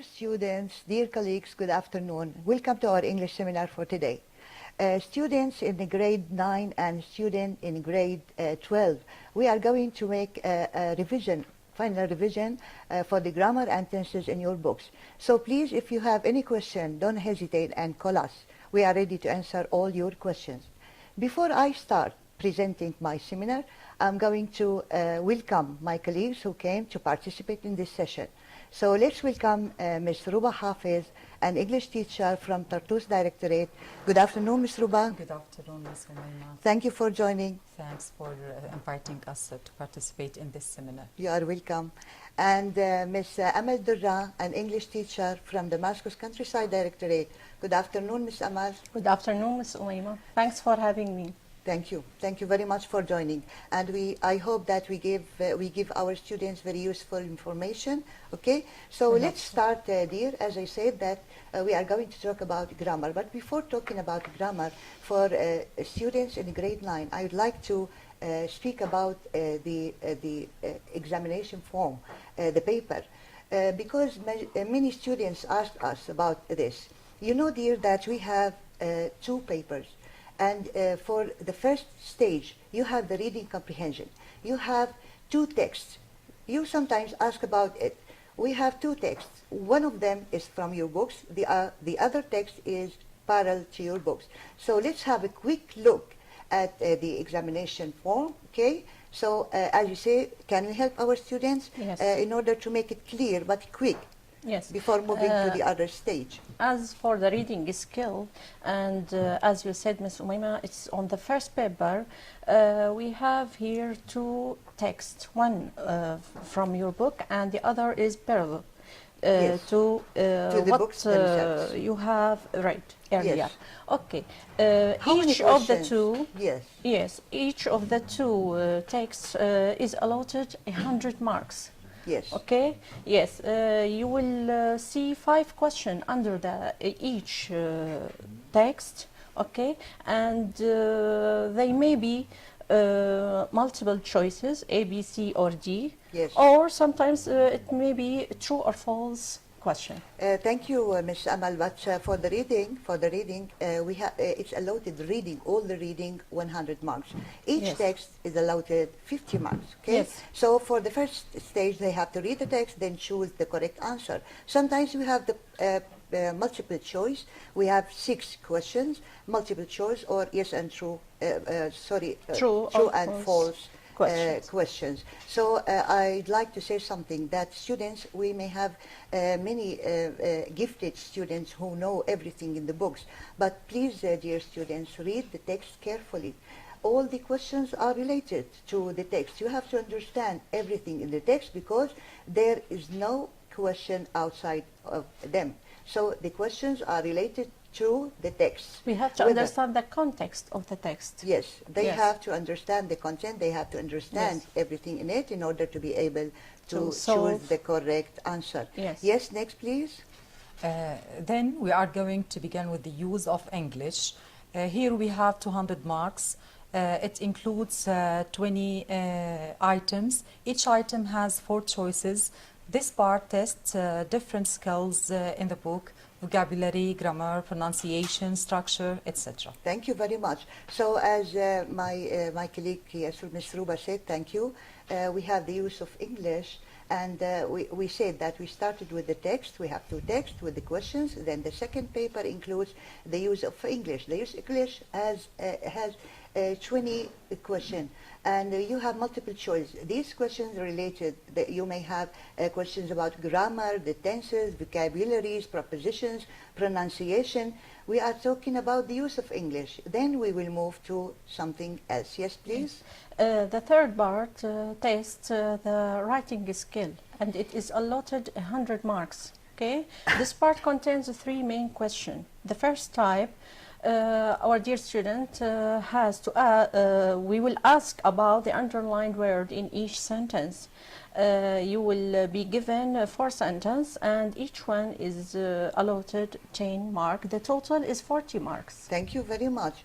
Dear students, dear colleagues, good afternoon. Welcome to our English seminar for today. Students in the grade 9 and student in grade 12, we are going to make a revision, final revision for the grammar and tenses in your books. So please, if you have any question, don't hesitate and call us. We are ready to answer all your questions. Before I start presenting my seminar, I'm going to welcome my colleagues who came to participate in this session. So let's welcome Ms. Ruba Hafiz, an English teacher from Tartus Directorate. Good afternoon, Ms. Ruba. Good afternoon, Ms. Umayma. Thank you for joining. Thanks for inviting us to participate in this seminar. You are welcome. And Ms. Amal Durra, an English teacher from Damascus Countryside Directorate. Good afternoon, Ms. Amal. Good afternoon, Ms. Umayma. Thanks for having me. Thank you. Thank you very much for joining. And I hope that we give our students very useful information. Okay. So let's start, dear. As I said, that we are going to talk about grammar. But before talking about grammar, for students in grade 9, I would like to speak about the examination form, the paper, because many students asked us about this. You know, dear, that we have 2 papers. And for the first stage, you have the reading comprehension. You have 2 texts. You sometimes ask about it. We have 2 texts. One of them is from your books. The other text is parallel to your books. So let's have a quick look at the examination form, okay? So as you say, can we help our students? Yes. In order to make it clear but quick? Yes. Before moving to the other stage. As for the reading skill, and as you said, Ms. Umayma, it's on the first paper. We have here 2 texts, one from your book and the other is parallel Yes. to the what books themselves. you have read earlier. Yes. Okay. How many Each of the questions? 2, Yes. yes, each of the 2 texts is allotted 100 marks. Yes. Okay. Yes. You will see 5 questions under each text. Okay, and they may be multiple choices, A, B, C, or D. Yes. Or sometimes it may be true or false question. Thank you, Ms. Amal. But for the reading, we have it's allotted reading, all the reading, 100 marks. Each Yes. text is allotted 50 marks. Okay. Yes. So for the first stage, they have to read the text, then choose the correct answer. Sometimes we have the multiple choice. We have 6 questions, multiple choice, or yes and true. True and false. Questions. So I'd like to say something that students, we may have many gifted students who know everything in the books, but please, dear students, read the text carefully. All the questions are related to the text. You have to understand everything in the text because there is no question outside of them. So the questions are related to the text. We have to understand the context of the text. Yes, they Yes. have to understand the content, they have to understand Yes. everything in it in order to be able to choose solve. the correct answer. Yes. Yes, next please. Then we are going to begin with the use of English. Here we have 200 marks. It includes 20 items. Each item has 4 choices. This part tests different skills in the book: vocabulary, grammar, pronunciation, structure, etc. Thank you very much. So as my colleague Ms. Ruba said, thank you. We have the use of English, and we said that we started with the text. We have 2 texts with the questions. Then the second paper includes the use of English. The use of English has 20 questions, and you have multiple choice. These questions are related. You may have questions about grammar, the tenses, vocabularies, prepositions, pronunciation. We are talking about the use of English. Then we will move to something else. Yes, please. The third part tests the writing skill, and it is allotted 100 marks. Okay, this part contains 3 main questions. The first type Our dear student has to, we will ask about the underlined word in each sentence. You will be given 4 sentences, and each one is allotted 10 marks. The total is 40 marks. Thank you very much.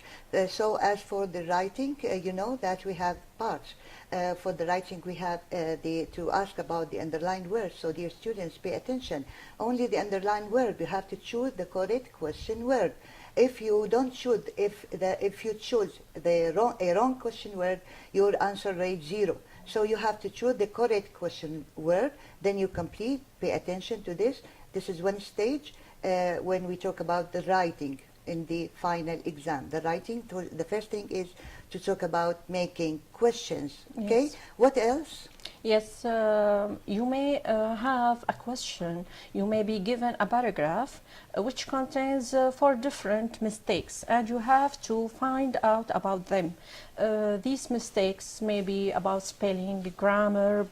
So as for the writing, you know that we have parts. For the writing, we have to ask about the underlined words. So dear students, pay attention. Only the underlined word. You have to choose the correct question word. If you don't choose, if you choose a wrong question word, your answer rate 0. So you have to choose the correct question word. Then you complete. Pay attention to this. This is one stage when we talk about the writing in the final exam. The writing, the first thing is to talk about making questions. Okay. Yes. What else? Yes, you may have a question. You may be given a paragraph which contains 4 different mistakes, and you have to find out about them. These mistakes may be about spelling, grammar,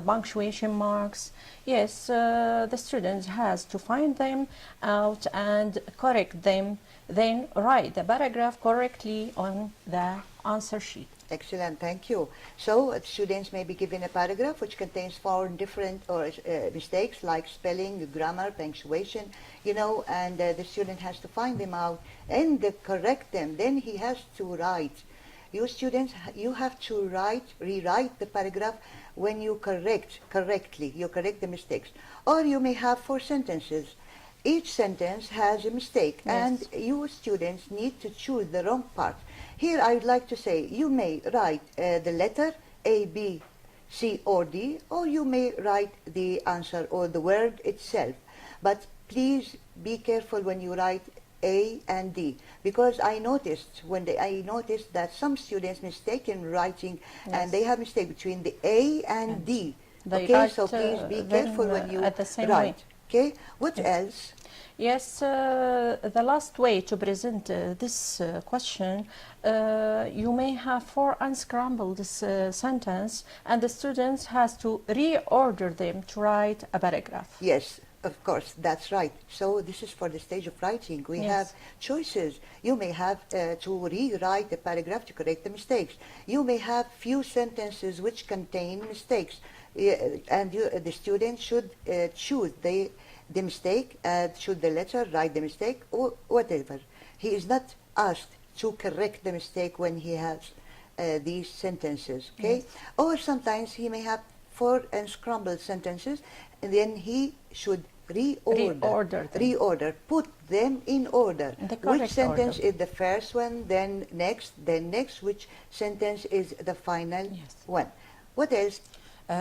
punctuation marks. Yes, the student has to find them out and correct them, then write the paragraph correctly on the answer sheet. Excellent, thank you. So students may be given a paragraph which contains 4 different mistakes like spelling, grammar, punctuation, you know, and the student has to find them out and correct them. Then he has to write. You students, you have to rewrite the paragraph when you correctly, you correct the mistakes. Or you may have 4 sentences. Each sentence has a mistake, Yes. and you students need to choose the wrong part. Here I would like to say you may write the letter A, B, C or D, or you may write the answer or the word itself. But please be careful when you write A and D, because I noticed that some students mistaken writing, and they have mistake between the A and D. They Okay, write, so please be them, careful when you at the same write. way. Okay, what Yes. else? Yes, the last way to present this question, you may have 4 unscrambled sentence, and the students has to reorder them to write a paragraph. Yes, of course, that's right. So this is for the stage of writing. We Yes. have choices. You may have to rewrite the paragraph to correct the mistakes. You may have few sentences which contain mistakes, and the student should choose the mistake, should the letter write the mistake, or whatever. He is not asked to correct the mistake when he has these sentences, okay? Yes. Or sometimes he may have 4 unscrambled sentences, and then he should Reorder them. reorder, put them in order. The Which correct sentence order. is the first one, then next, which sentence is the final Yes. one. What else?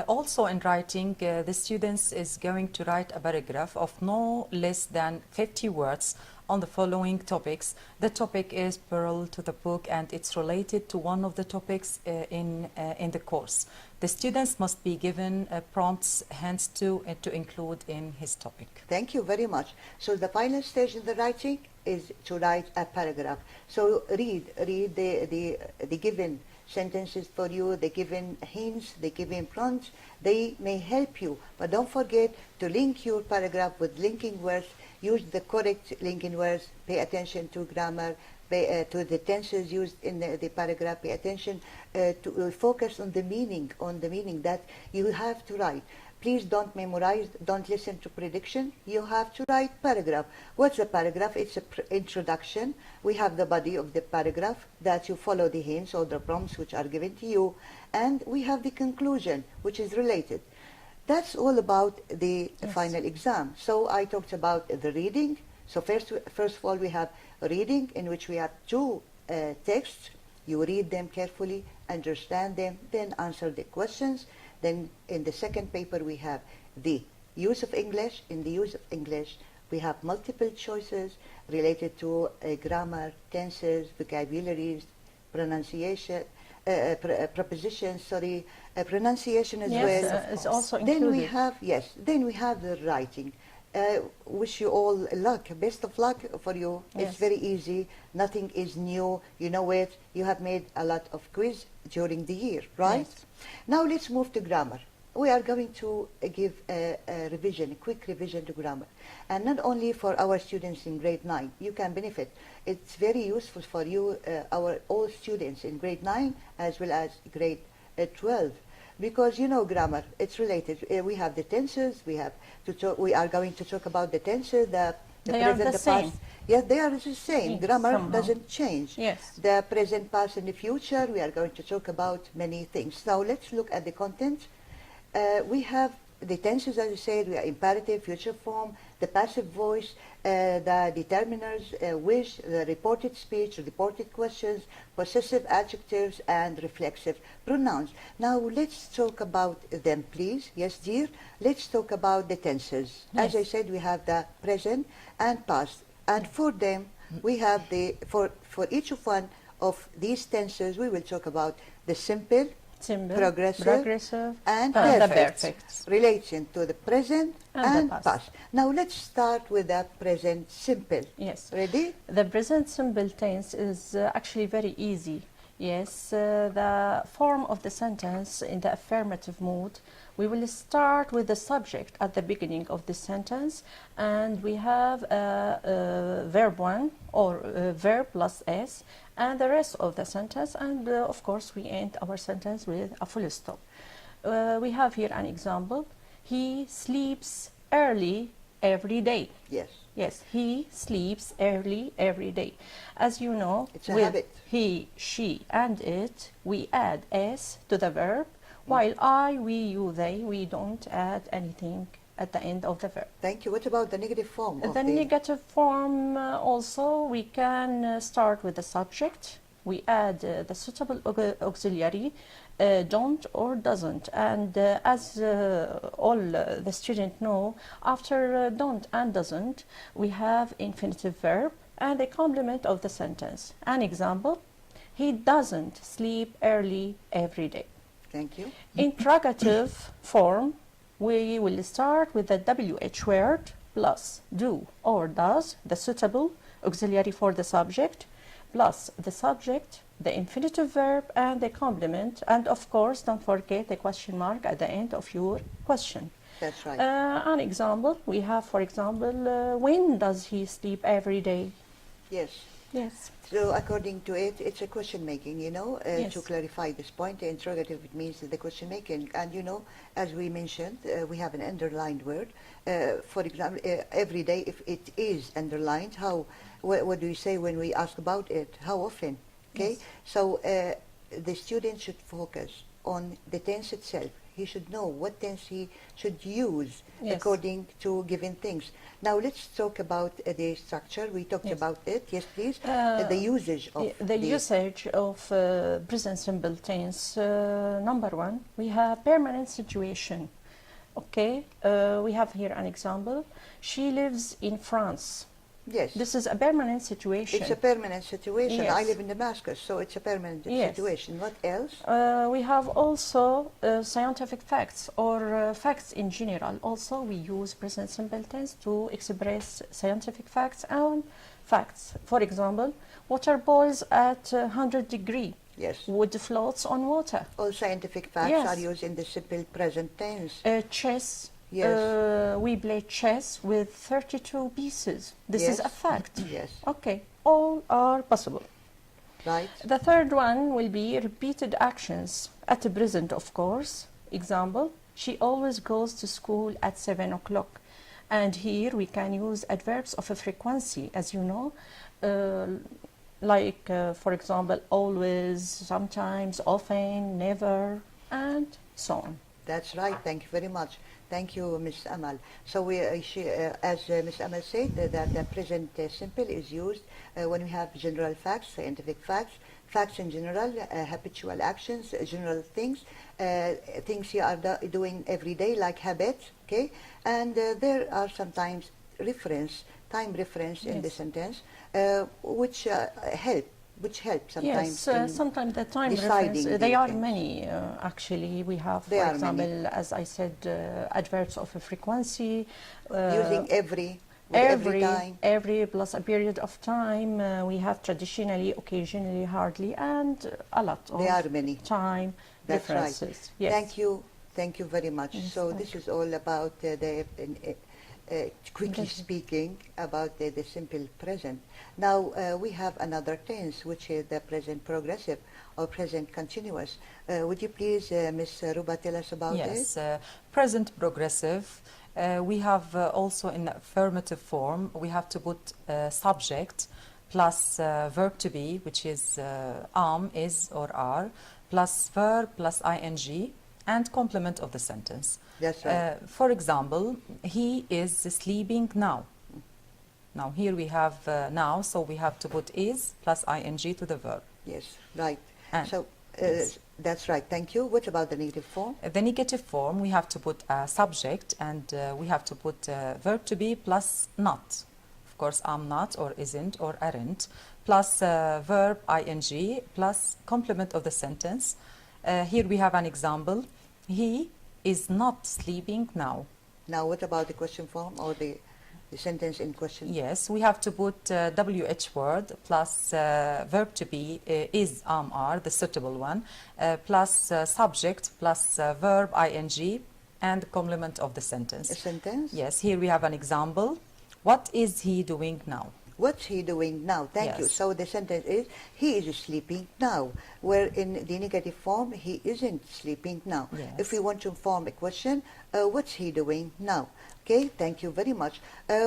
Also in writing, the students is going to write a paragraph of no less than 50 words on the following topics. The topic is parallel to the book, and it's related to one of the topics in the course. The students must be given prompts hands to include in his topic. Thank you very much. So the final stage in the writing is to write a paragraph. So read the given sentences for you, the given hints, the given prompts. They may help you, but don't forget to link your paragraph with linking words. Use the correct linking words. Pay attention to grammar, to the tenses used in the paragraph. Pay attention to focus on the meaning that you have to write. Please don't memorize, don't listen to prediction. You have to write paragraph. What's a paragraph? It's an introduction. We have the body of the paragraph that you follow the hints or the prompts which are given to you. And we have the conclusion, which is related. That's all about the Yes. final exam. So I talked about the reading. So first of all, we have reading, in which we have 2 texts. You read them carefully, understand them, then answer the questions. Then in the second paper, we have the use of English. In the use of English, we have multiple choices related to grammar, tenses, vocabularies, pronunciation, prepositions, pronunciation as Yes, well. it's also Then included. we have the writing. Wish you all luck, best of luck for you. Yes. It's very easy, nothing is new, you know it. You have made a lot of quiz during the year, right? Yes. Now let's move to grammar. we are going to give a revision, a quick revision to grammar. And not only for our students in grade 9, you can benefit. It's very useful for you, all students in grade 9 as well as grade 12. Because you know grammar, it's related. We have the tenses, we are going to talk about the tenses, the They are present, the the same. past. Yes, they are the same. Yes, Grammar somehow. doesn't change. Yes. The present, past, and the future, we are going to talk about many things. Now let's look at the content. We have the tenses, as I said, we are imperative, future form, the passive voice, the determiners, wish, the reported speech, reported questions, possessive adjectives, and reflexive pronouns. Now let's talk about them, please. Yes, dear. Let's talk about the tenses. Yes. As I said, we have the present and past. And for them, we have for each of one of these tenses, we will talk about the simple, Simple, progressive, and the perfect, perfect. relation to the present And and the past. Now let's start with the present simple. Yes. Ready? The present simple tense is actually very easy. Yes, the form of the sentence in the affirmative mood, we will start with the subject at the beginning of the sentence, and we have verb 1 or verb plus s, and the rest of the sentence, and of course we end our sentence with a full stop. We have here an example. He sleeps early every day. Yes. Yes, he sleeps early every day. As you know, It's a with habit. he, she, and it, we add s to the verb, while I, we, you, they, we don't add anything at the end of the verb. Thank you. What about the negative form of The negative form also, we can start with the subject. We add the suitable auxiliary, don't or doesn't. And as all the students know, after don't and doesn't, we have infinitive verb and a complement of the sentence. An example, he doesn't sleep early every day. Thank you. Interrogative form, we will start with the WH word plus do or does, the suitable auxiliary for the subject, plus the subject, the infinitive verb, and the complement, and of course don't forget the question mark at the end of your question. That's right. An example, we have, for example, when does he sleep every day? Yes. Yes. So according to it, it's a question making, you know, Yes. to clarify this point. The interrogative, it means the question making. And you know, as we mentioned, we have an underlined word. For example, every day, if it is underlined, what do you say when we ask about it? How often? Okay. Yes. So the student should focus on the tense itself. He should know what tense he should use Yes. according to given things. Now let's talk about the structure. We talked Yes. about it. Yes, please. Uh, The usage of the usage of present simple tense. Number one, we have permanent situation. Okay, we have here an example. She lives in France. Yes. This is a permanent situation. It's a permanent situation. I Yes. live in Damascus, so it's a permanent Yes. situation. What else? We have also scientific facts or facts in general. Also, we use present simple tense to express scientific facts and facts. For example, water boils at 100 degrees. Yes. Wood floats on water. All scientific facts Yes. are used in the simple present tense. Chess. Yes. We play chess with 32 pieces. This is Yes. a fact. Yes. Okay, all are possible. Right. The third one will be repeated actions at the present, of course. Example, she always goes to school at 7 o'clock. And here we can use adverbs of a frequency, as you know, like, for example, always, sometimes, often, never, and so on. That's right. Thank you very much. Thank you, Ms. Amal. So as Ms. Amal said, that the present simple is used when we have general facts, scientific facts, facts in general, habitual actions, general things, things you are doing every day, like habits, okay? And there are sometimes time reference in the Yes. sentence, which help sometimes. Yes, in sometimes the time deciding reference, the they are things. many actually. We have, They for are example, many. as I said, adverbs of a frequency. Using every, with every time. every plus a period of time. We have traditionally, occasionally, hardly, and a lot of There are many. time That's right. differences. Yes. Thank you Thank you very much. Yes, So thank this is all about quickly Present. speaking about the simple present. Now we have another tense, which is the present progressive or present continuous. Would you please, Ms. Ruba, tell us about it? Yes, present progressive. We have also in affirmative form, we have to put subject plus verb to be, which is am, is, or are, plus verb plus ing, and complement of the sentence. That's right. For example, he is sleeping now. Now here we have now, so we have to put is plus ing to the verb. Yes, right. And So yes. that's right. Thank you. What about the negative form? The negative form, we have to put a subject, and we have to put verb to be plus not. Of course, am not, or isn't, or aren't, plus verb ing, plus complement of the sentence. Here we have an example. He is not sleeping now. Now, what about the question form or the sentence in question? Yes, we have to put WH word plus verb to be is, am, are, the suitable one, plus subject plus verb ing, and complement of the sentence. A sentence? Yes, here we have an example. What is he doing now? What's he doing now? Thank you. Yes. So the sentence is, he is sleeping now. Where in the negative form, he isn't sleeping now. Yes. If we want to form a question, what's he doing now? Okay, thank you very much.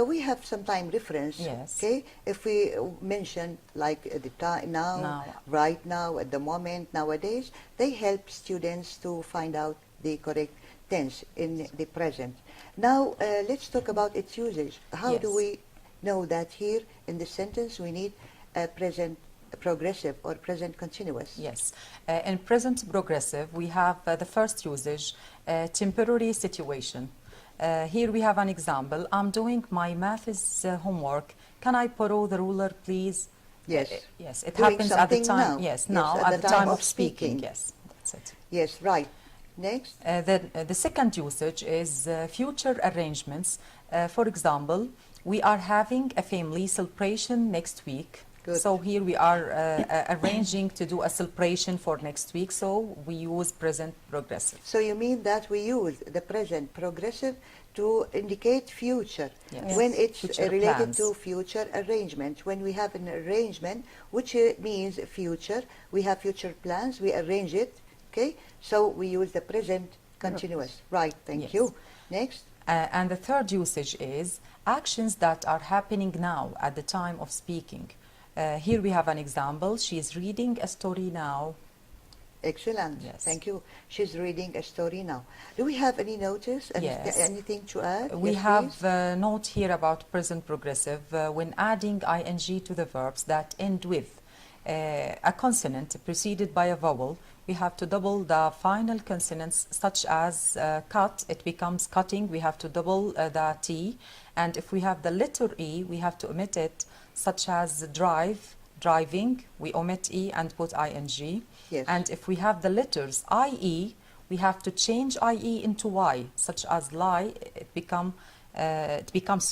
We have some time reference. Yes. Okay, if we mention like the time now, right now, at the moment, nowadays, they help students to find out the correct tense in the present. Now, let's talk about its usage. How do Yes. we know that here in this sentence we need a present progressive or present continuous? Yes. In present progressive, we have the first usage, temporary situation. Here we have an example. I'm doing my maths homework. Can I borrow the ruler, please? Yes. Yes, it Doing happens at the something time. now. Yes, Yes, now at the time of speaking. Yes, that's it. Yes, right. Next. The second usage is future arrangements. For example, we are having a family celebration next week. Good. So here we are arranging to do a celebration for next week. So we use present progressive. So you mean that we use the present progressive to indicate future, Yes. when it's Future related plans. to future arrangement. When we have an arrangement, which means future, we have future plans, we arrange it, okay? So we use the present continuous. Right, thank Yes. you. Next. And the third usage is actions that are happening now at the time of speaking. Here we have an example. She is reading a story now. Excellent. Yes. Thank you. She's reading a story now. Do we have any notice? Yes. Anything to add? We Yes, have please. a note here about present progressive when adding ing to the verbs that end with a consonant preceded by a vowel. We have to double the final consonants, such as cut, it becomes cutting. We have to double the T. And if we have the letter E, we have to omit it, such as drive, driving. We omit E and put ing. Yes. And if we have the letters IE, we have to change IE into Y, such as lie, it becomes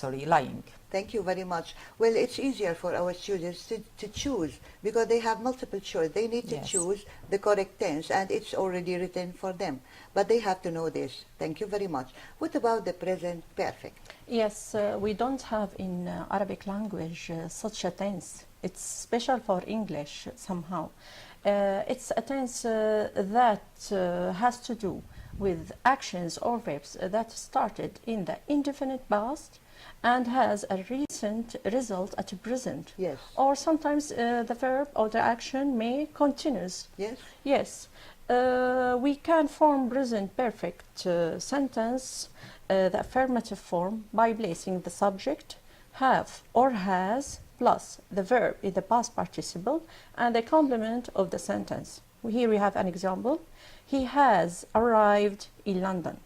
lying. Thank you very much. Well, it's easier for our students to choose because they have multiple choice. They need to Yes. choose the correct tense and it's already written for them. But they have to know this. Thank you very much. What about the present perfect? Yes, we don't have in Arabic language such a tense. It's special for English somehow. It's a tense that has to do with actions or verbs that started in the indefinite past and has a recent result at present. Yes. Or sometimes the verb or the action may continues. Yes? Yes. We can form present perfect sentence, the affirmative form, by placing the subject, have or has, plus the verb in the past participle and the complement of the sentence. Here we have an example. He has arrived in London.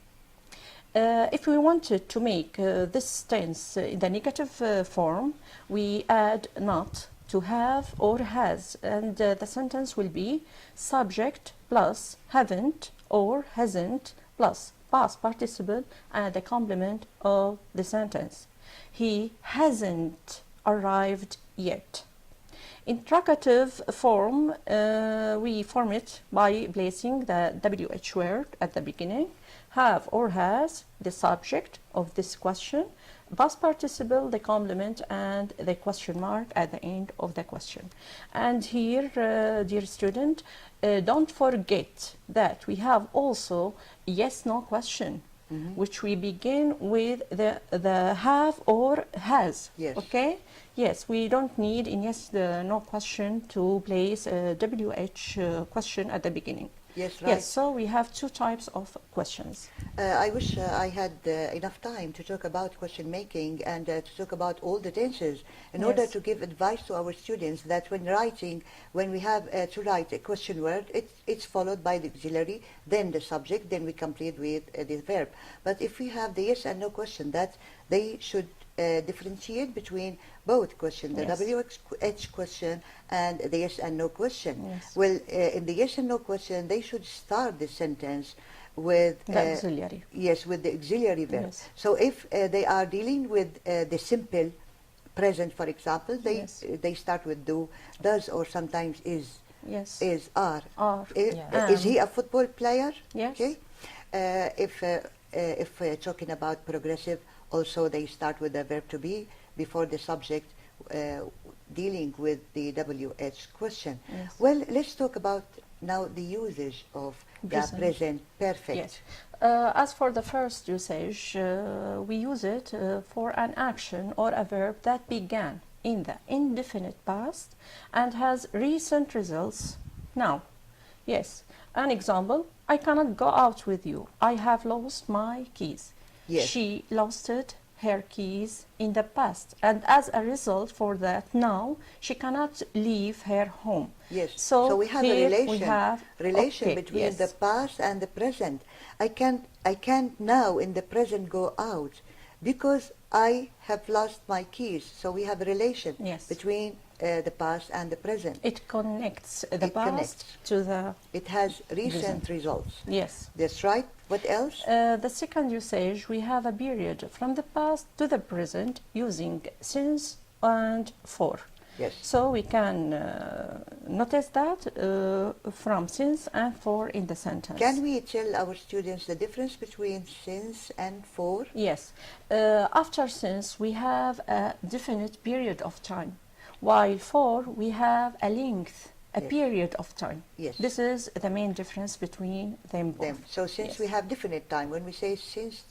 If we wanted to make this tense in the negative form, we add not to have or has, and the sentence will be subject plus haven't or hasn't plus past participle and the complement of the sentence. He hasn't arrived yet. Interrogative form, we form it by placing the WH word at the beginning, have or has, the subject of this question, past participle, the complement, and the question mark at the end of the question. And here, dear student, don't forget that we have also yes/no question, which we begin with the have or has. Yes. Okay. Yes, we don't need in yes/no question to place a WH question at the beginning. Yes, right. Yes, so we have two types of questions. I wish I had enough time to talk about question making and to talk about all the tenses in order Yes. to give advice to our students that when writing, when we have to write a question word, it's followed by the auxiliary, then the subject, then we complete with the verb. But if we have the yes and no question, that they should differentiate between both questions, the Yes. WH question and the yes and no question. Yes. Well, in the yes and no question, they should start the sentence with The auxiliary. Yes, with the auxiliary verb. Yes. So if they are dealing with the simple present, for example, Yes. they start with do, does, or sometimes Yes. is, are. Are. Yeah. Is he a football player? Yes. Okay. If we're talking about progressive, also they start with the verb to be before the subject dealing with the WH question. Yes. Well, let's talk about now the usage of Present. the present perfect. Yes. As for the first usage, we use it for an action or a verb that began in the indefinite past and has recent results now. Yes. An example, I cannot go out with you. I have lost my keys. Yes. She lost her keys in the past, and as a result for that now she cannot leave her home. Yes. So we have here a relation, we have okay, between yes. the past and the present. I can't now in the present go out because I have lost my keys. So we have a relation Yes. between the past and the present. It connects the It past connects. to the It has recent Present. results. yes. That's right. What else? The second usage, we have a period from the past to the present using since and for. Yes. So we can notice that from since and for in the sentence. Can we tell our students the difference between since and for? Yes. After since, we have a definite period of time, while for, we have a length, a Yes. period of time. Yes. This is the main difference between them both. Them. So since Yes. we have definite time, when we say since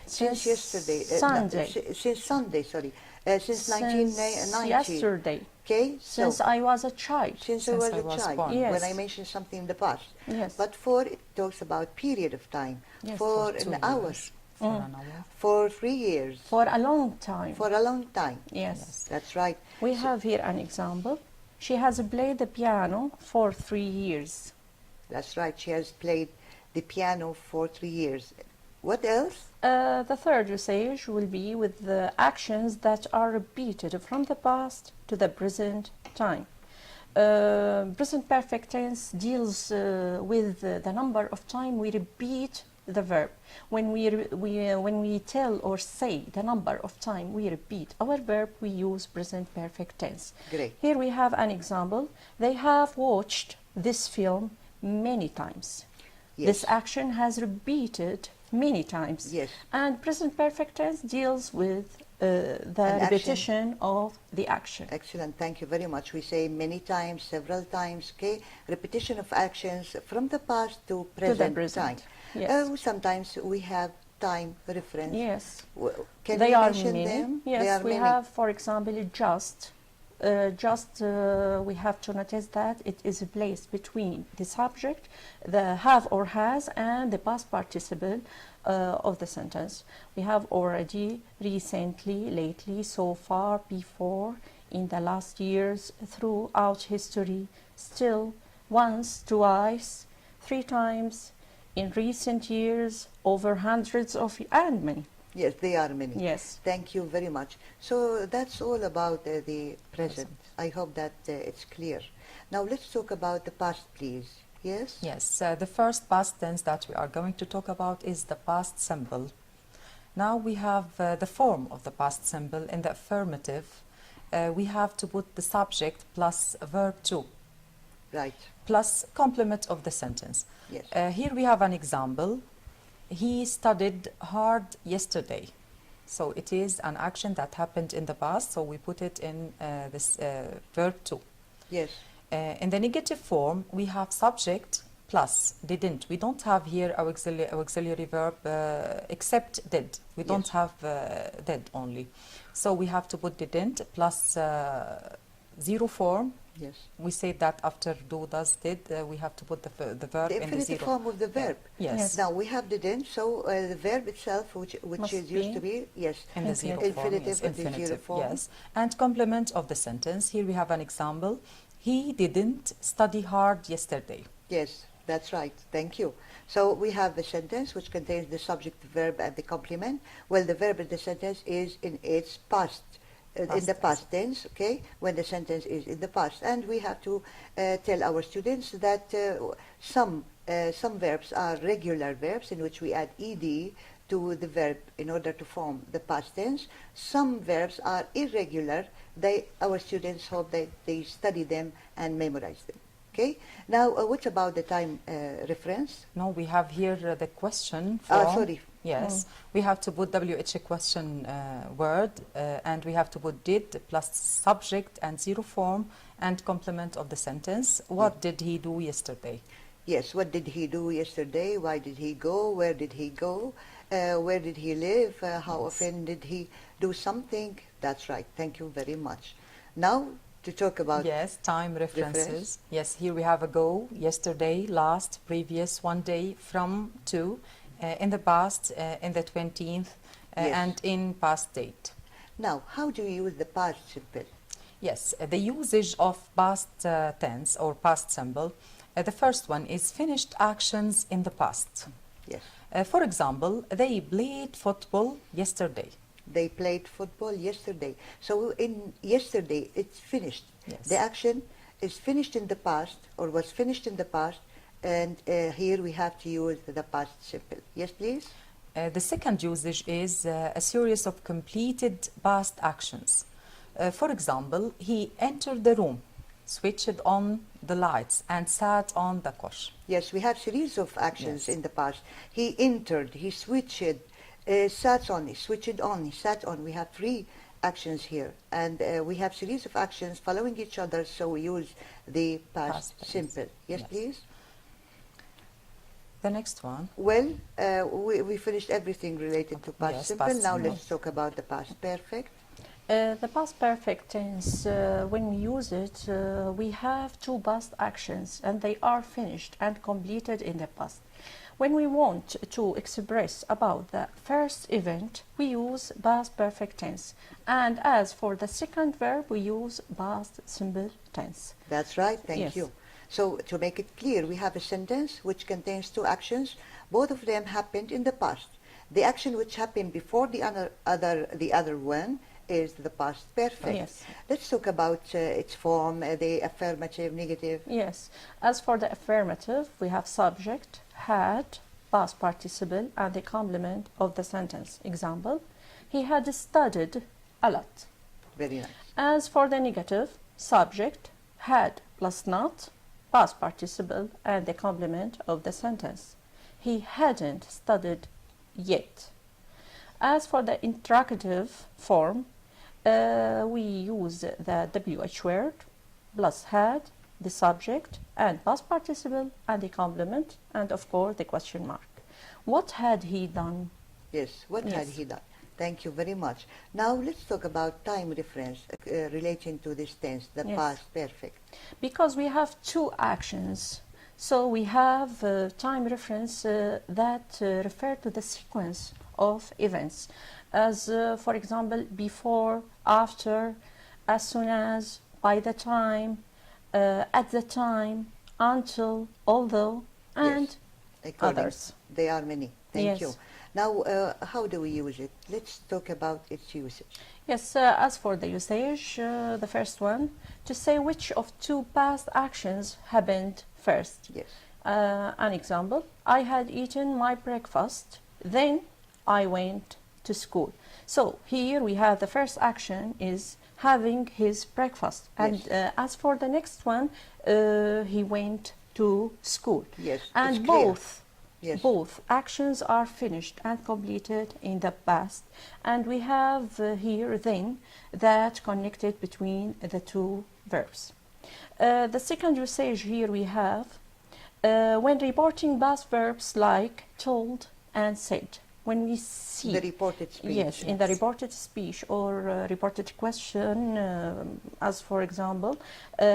Since yesterday, Sunday. since Sunday, sorry, since Since 1990. yesterday, Okay, since so I was a child. since I Since was I a was child, born. Yes. when I mentioned something in the past. Yes. But for it talks about period of time, Yes. for For 2 an hour, years, for an hour. for 3 years, For a long time. for a long time. Yes. That's right. We have here an example. She has played the piano for 3 years. That's right. She has played the piano for 3 years. What else? The third usage will be with the actions that are repeated from the past to the present time. Present perfect tense deals with the number of time we repeat the verb. When we tell or say the number of time we repeat our verb, we use present perfect tense. Great. Here we have an example. They have watched this film many times. Yes. This action has repeated many times. Yes. And present perfect tense deals with the An action. repetition of the action. Excellent. Thank you very much. We say many times, several times. Okay. Repetition of actions from the past to present, present. time. Yes. Sometimes we have time reference. Yes. Can They we are mention many. them? Yes, They are we many. have, for example, just. We have to notice that it is placed between the subject, the have or has, and the past participle of the sentence. We have already, recently, lately, so far, before, in the last years, throughout history, still, once, twice, 3 times, in recent years, over hundreds of, and many. Yes, they are many. Yes. Thank you very much. So that's all about the present. I hope that it's clear. Now let's talk about the past, please. Yes? Yes, the first past tense that we are going to talk about is the past simple. Now we have the form of the past simple in the affirmative. we have to put the subject plus verb to, Right. plus complement of the sentence. Yes. Here we have an example. He studied hard yesterday. So it is an action that happened in the past, so we put it in this verb to. Yes. In the negative form, we have subject plus didn't. We don't have here our auxiliary verb except did. We don't Yes. have did only. So we have to put didn't plus zero form. Yes. We say that after do, does, did, we have to put the verb The in the infinitive zero. form of the verb. Yes. Yes. Now we have didn't, so the verb itself, which Must is used to be be, yes, In the zero form, infinitive yes, of the zero infinitive, form. yes. And complement of the sentence. Here we have an example. He didn't study hard yesterday. Yes, that's right. Thank you. So we have the sentence which contains the subject, the verb, and the complement. Well, the verb in the sentence is in its past, in Past the tense. past tense, okay, when the sentence is in the past. And we have to tell our students that some verbs are regular verbs in which we add ed to the verb in order to form the past tense. Some verbs are irregular. Our students hope that they study them and memorize them. Okay. Now, what about the time reference? No, we have here the question form. Sorry. Yes, we have to put WH question word and we have to put did plus subject and zero form and complement of the sentence. What did he do yesterday? Yes, what did he do yesterday? Why did he go? Where did he go? Where did he live? How Yes. often did he do something? That's right. Thank you very much. Now, to talk about Yes, time references. Reference. Yes, here we have a go, yesterday, last, previous, one day, from, to, in the past, in the 20th, Yes. and in past date. Now, how do you use the past simple? Yes, the usage of past tense or past symbol. The first one is finished actions in the past. Yes. For example, they played football yesterday. They played football yesterday. So in yesterday, it's finished. Yes. The action is finished in the past or was finished in the past, and here we have to use the past simple. Yes, please. The second usage is a series of completed past actions. For example, he entered the room, switched on the lights, and sat on the couch. Yes, we have series of actions Yes. in the past. He entered, he switched, sat on, he switched on, he sat on. We have three actions here, and we have series of actions following each other, so we use the past Past tense. simple. Yes, Yes. please. The next one. Well, we finished everything related to past Yes, simple. past Now simple. let's talk about the past perfect. The past perfect tense, when we use it, we have two past actions and they are finished and completed in the past. When we want to express about the first event, we use past perfect tense. And as for the second verb, we use past simple tense. That's right, thank Yes. you. So to make it clear, we have a sentence which contains two actions. Both of them happened in the past. The action which happened before the other one is the past perfect. Yes. Let's talk about its form, the affirmative, negative. Yes. As for the affirmative, we have subject, had, past participle, and the complement of the sentence. Example, he had studied a lot. Very nice. As for the negative, subject, had plus not, past participle, and the complement of the sentence. He hadn't studied yet. As for the interrogative form, we use the WH word plus had, the subject, and past participle, and the complement, and of course the question mark. What had he done? Yes, what had Yes. he done? Thank you very much. Now let's talk about time reference relating to this tense, the Yes. past perfect. Because we have two actions, so we have time reference that refer to the sequence of events, as for example, before, after, as soon as, by the time, at the time, until, although, and Yes. According- others. They are many. Thank Yes. you. Now, how do we use it? Let's talk about its usage. Yes, as for the usage, the first one, to say which of two past actions happened first. Yes. An example, I had eaten my breakfast, then I went to school. So here we have the first action is having his breakfast. And Yes. as for the next one, he went to school. Yes, And it's clear. both Yes. both actions are finished and completed in the past. And we have here then that connected between the two verbs. The second usage here we have when reporting past verbs like told and said. When we see The reported speech. yes, in the reported speech or reported question, as for example,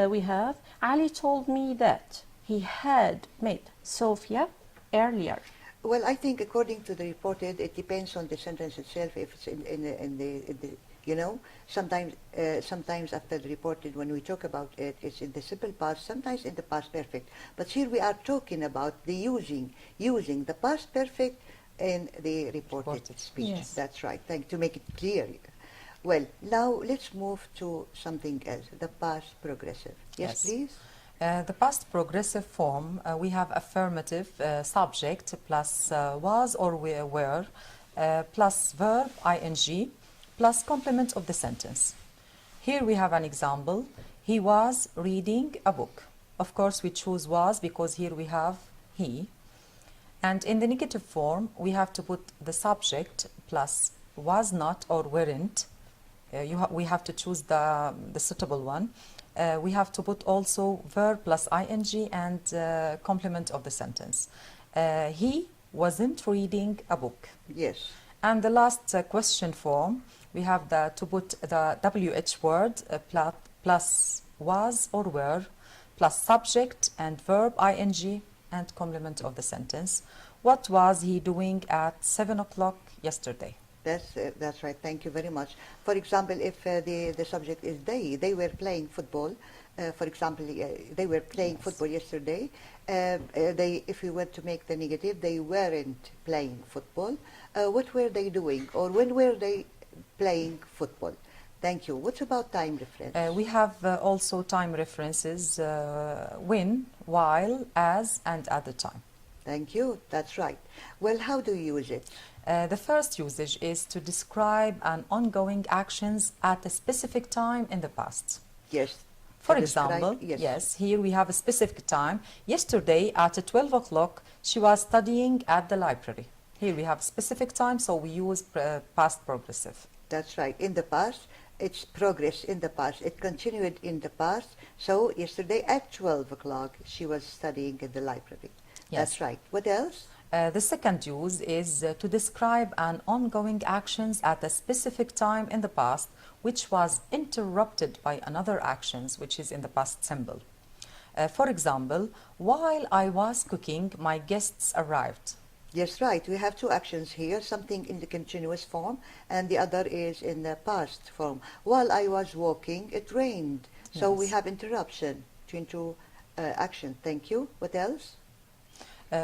we have Ali told me that he had met Sophia earlier. Well, I think according to the reported, it depends on the sentence itself. If it's in the you know, sometimes after the reported, when we talk about it, it's in the simple past, sometimes in the past perfect. But here we are talking about the using the past perfect in the reported speech. Yes. That's right. To make it clear. Well, now let's move to something else, the past progressive. Yes, Yes. please. The past progressive form, we have affirmative subject plus was or were plus verb ing plus complement of the sentence. Here we have an example. He was reading a book. Of course, we choose was because here we have he. And in the negative form, we have to put the subject plus was not or weren't. We have to choose the suitable one. We have to put also verb plus ing and complement of the sentence. He wasn't reading a book. Yes. And the last question form, we have to put the WH word plus was or were plus subject and verb ing and complement of the sentence. What was he doing at 7 o'clock yesterday? That's right. Thank you very much. For example, if the subject is they were playing football. For example, they were playing Yes. football yesterday. If we were to make the negative, they weren't playing football. What were they doing, or when were they playing football? Thank you. What about time reference? We have also time references when, while, as, and at the time. Thank you. That's right. Well, how do you use it? The first usage is to describe an ongoing actions at a specific time in the past. Yes. For To describe- example, yes. yes, here we have a specific time. Yesterday at 12 o'clock, she was studying at the library. Here we have specific time, so we use past progressive. That's right. In the past, it's progress in the past. It continued in the past. So yesterday at 12 o'clock, she was studying in the library. Yes. That's right. What else? The second use is to describe an ongoing actions at a specific time in the past, which was interrupted by another actions, which is in the past simple. For example, while I was cooking, my guests arrived. Yes, right. We have two actions here, something in the continuous form and the other is in the past form. While I was walking, it rained. So we Yes. have interruption between two action. Thank you. What else?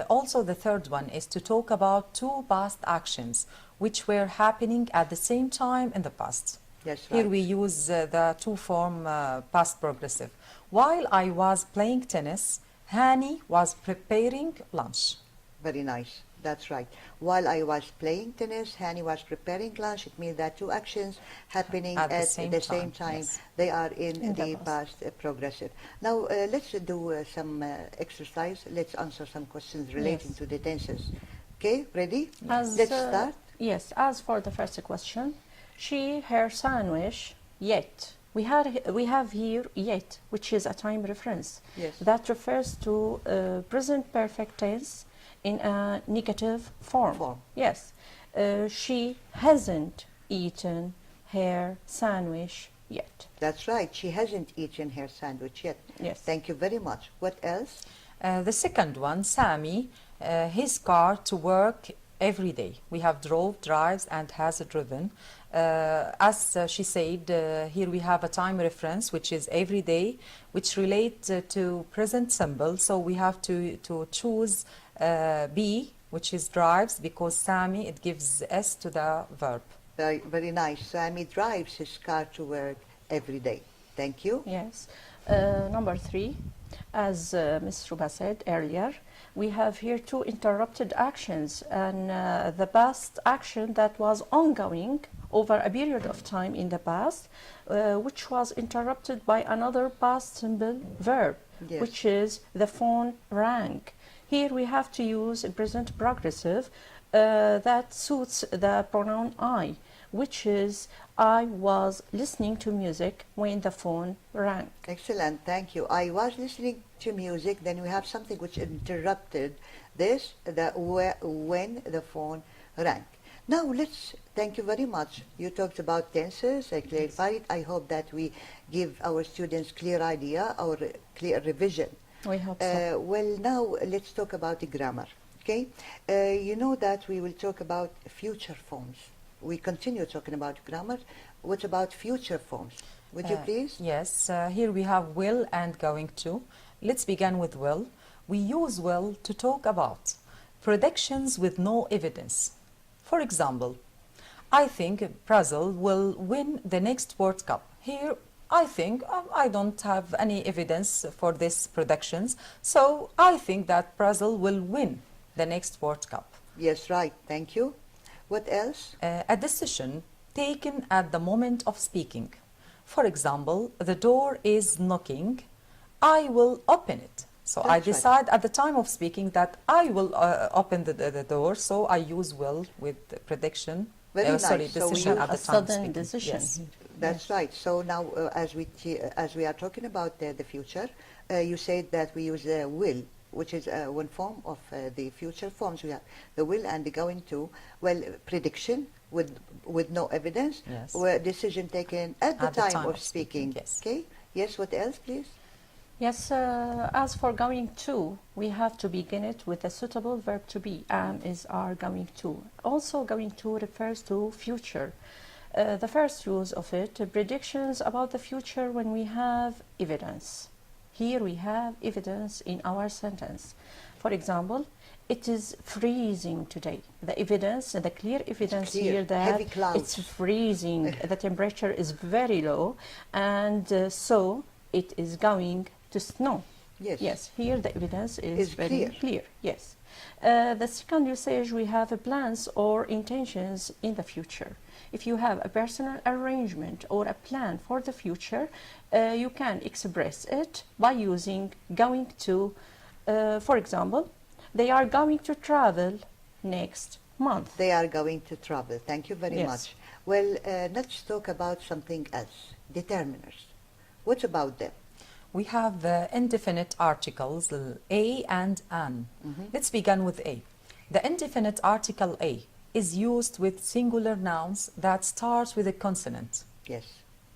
Also, the third one is to talk about two past actions which were happening at the same time in the past. Yes, right. Here we use the two-form past progressive. While I was playing tennis, Hani was preparing lunch. Very nice. That's right. While I was playing tennis, Hani was preparing lunch. It means that two actions happening At at the same time, yes. They are in In the the past progressive. Now, let's do some exercise. Let's answer some questions relating Yes. to the tenses. Okay, ready? As, Let's start. Yes, as for the first question, she, her sandwich, yet. We have here yet, which is a time reference. Yes. That refers to present perfect tense in a negative form. Yes. She hasn't eaten her sandwich yet. That's right. She hasn't eaten her sandwich yet. Yes. Thank you very much. What else? The second one, Sami, his car to work every day. We have drove, drives, and has driven. As she said, here we have a time reference, which is every day, which relates to present simple. So we have to choose B, which is drives, because Sami, it gives S to the verb. Very, very nice. Sami drives his car to work every day. Thank you. Yes. Number 3, as Ms. Ruba said earlier, we have here two interrupted actions, and the past action that was ongoing over a period of time in the past, which was interrupted by another past simple verb, Yes. which is the phone rang. Here we have to use a present progressive that suits the pronoun I, which is I was listening to music when the phone rang. Excellent, thank you. I was listening to music, then we have something which interrupted this, when the phone rang. Now thank you very much. You talked about tenses, I clarified it. I hope that we give our students clear idea or clear revision. We hope so. Well, now let's talk about the grammar, okay? You know that we will talk about future forms. We continue talking about grammar. What about future forms? Would you please? Yes, here we have will and going to. Let's begin with will. We use will to talk about predictions with no evidence. For example, I think Brazil will win the next World Cup. Here, I think I don't have any evidence for these predictions, so I think that Brazil will win the next World Cup. Yes, right. Thank you. What else? A decision taken at the moment of speaking. For example, the door is knocking. I will open it. So I That's right. decide at the time of speaking that I will open the door. So I use will with the prediction. Very nice. Sorry, So we decision use at a the time of sudden speaking. decision. Yes. That's right. So now, as we are talking about the future, you said that we use will, which is one form of the future forms. We have the will and the going to. Well, prediction with no evidence, Yes. or decision taken at the time of speaking. yes. Okay. Yes. What else, please? Yes, as for going to, we have to begin it with a suitable verb to be. Am is are going to. Also, going to refers to future. The first use of it, predictions about the future when we have evidence. Here we have evidence in our sentence. For example, it is freezing today. The evidence, the clear evidence clear, here that heavy clouds. it's freezing, the temperature is very low, and so it is going to snow. Yes. Yes, here the evidence is very clear. clear. Yes. The second usage, we have plans or intentions in the future. If you have a personal arrangement or a plan for the future, you can express it by using going to. For example, they are going to travel next month. They are going to travel. Thank you very Yes. much. Well, let's talk about something else. Determiners. What about them? We have indefinite articles, a and an. Let's begin with a. The indefinite article a is used with singular nouns that start with a consonant. Yes.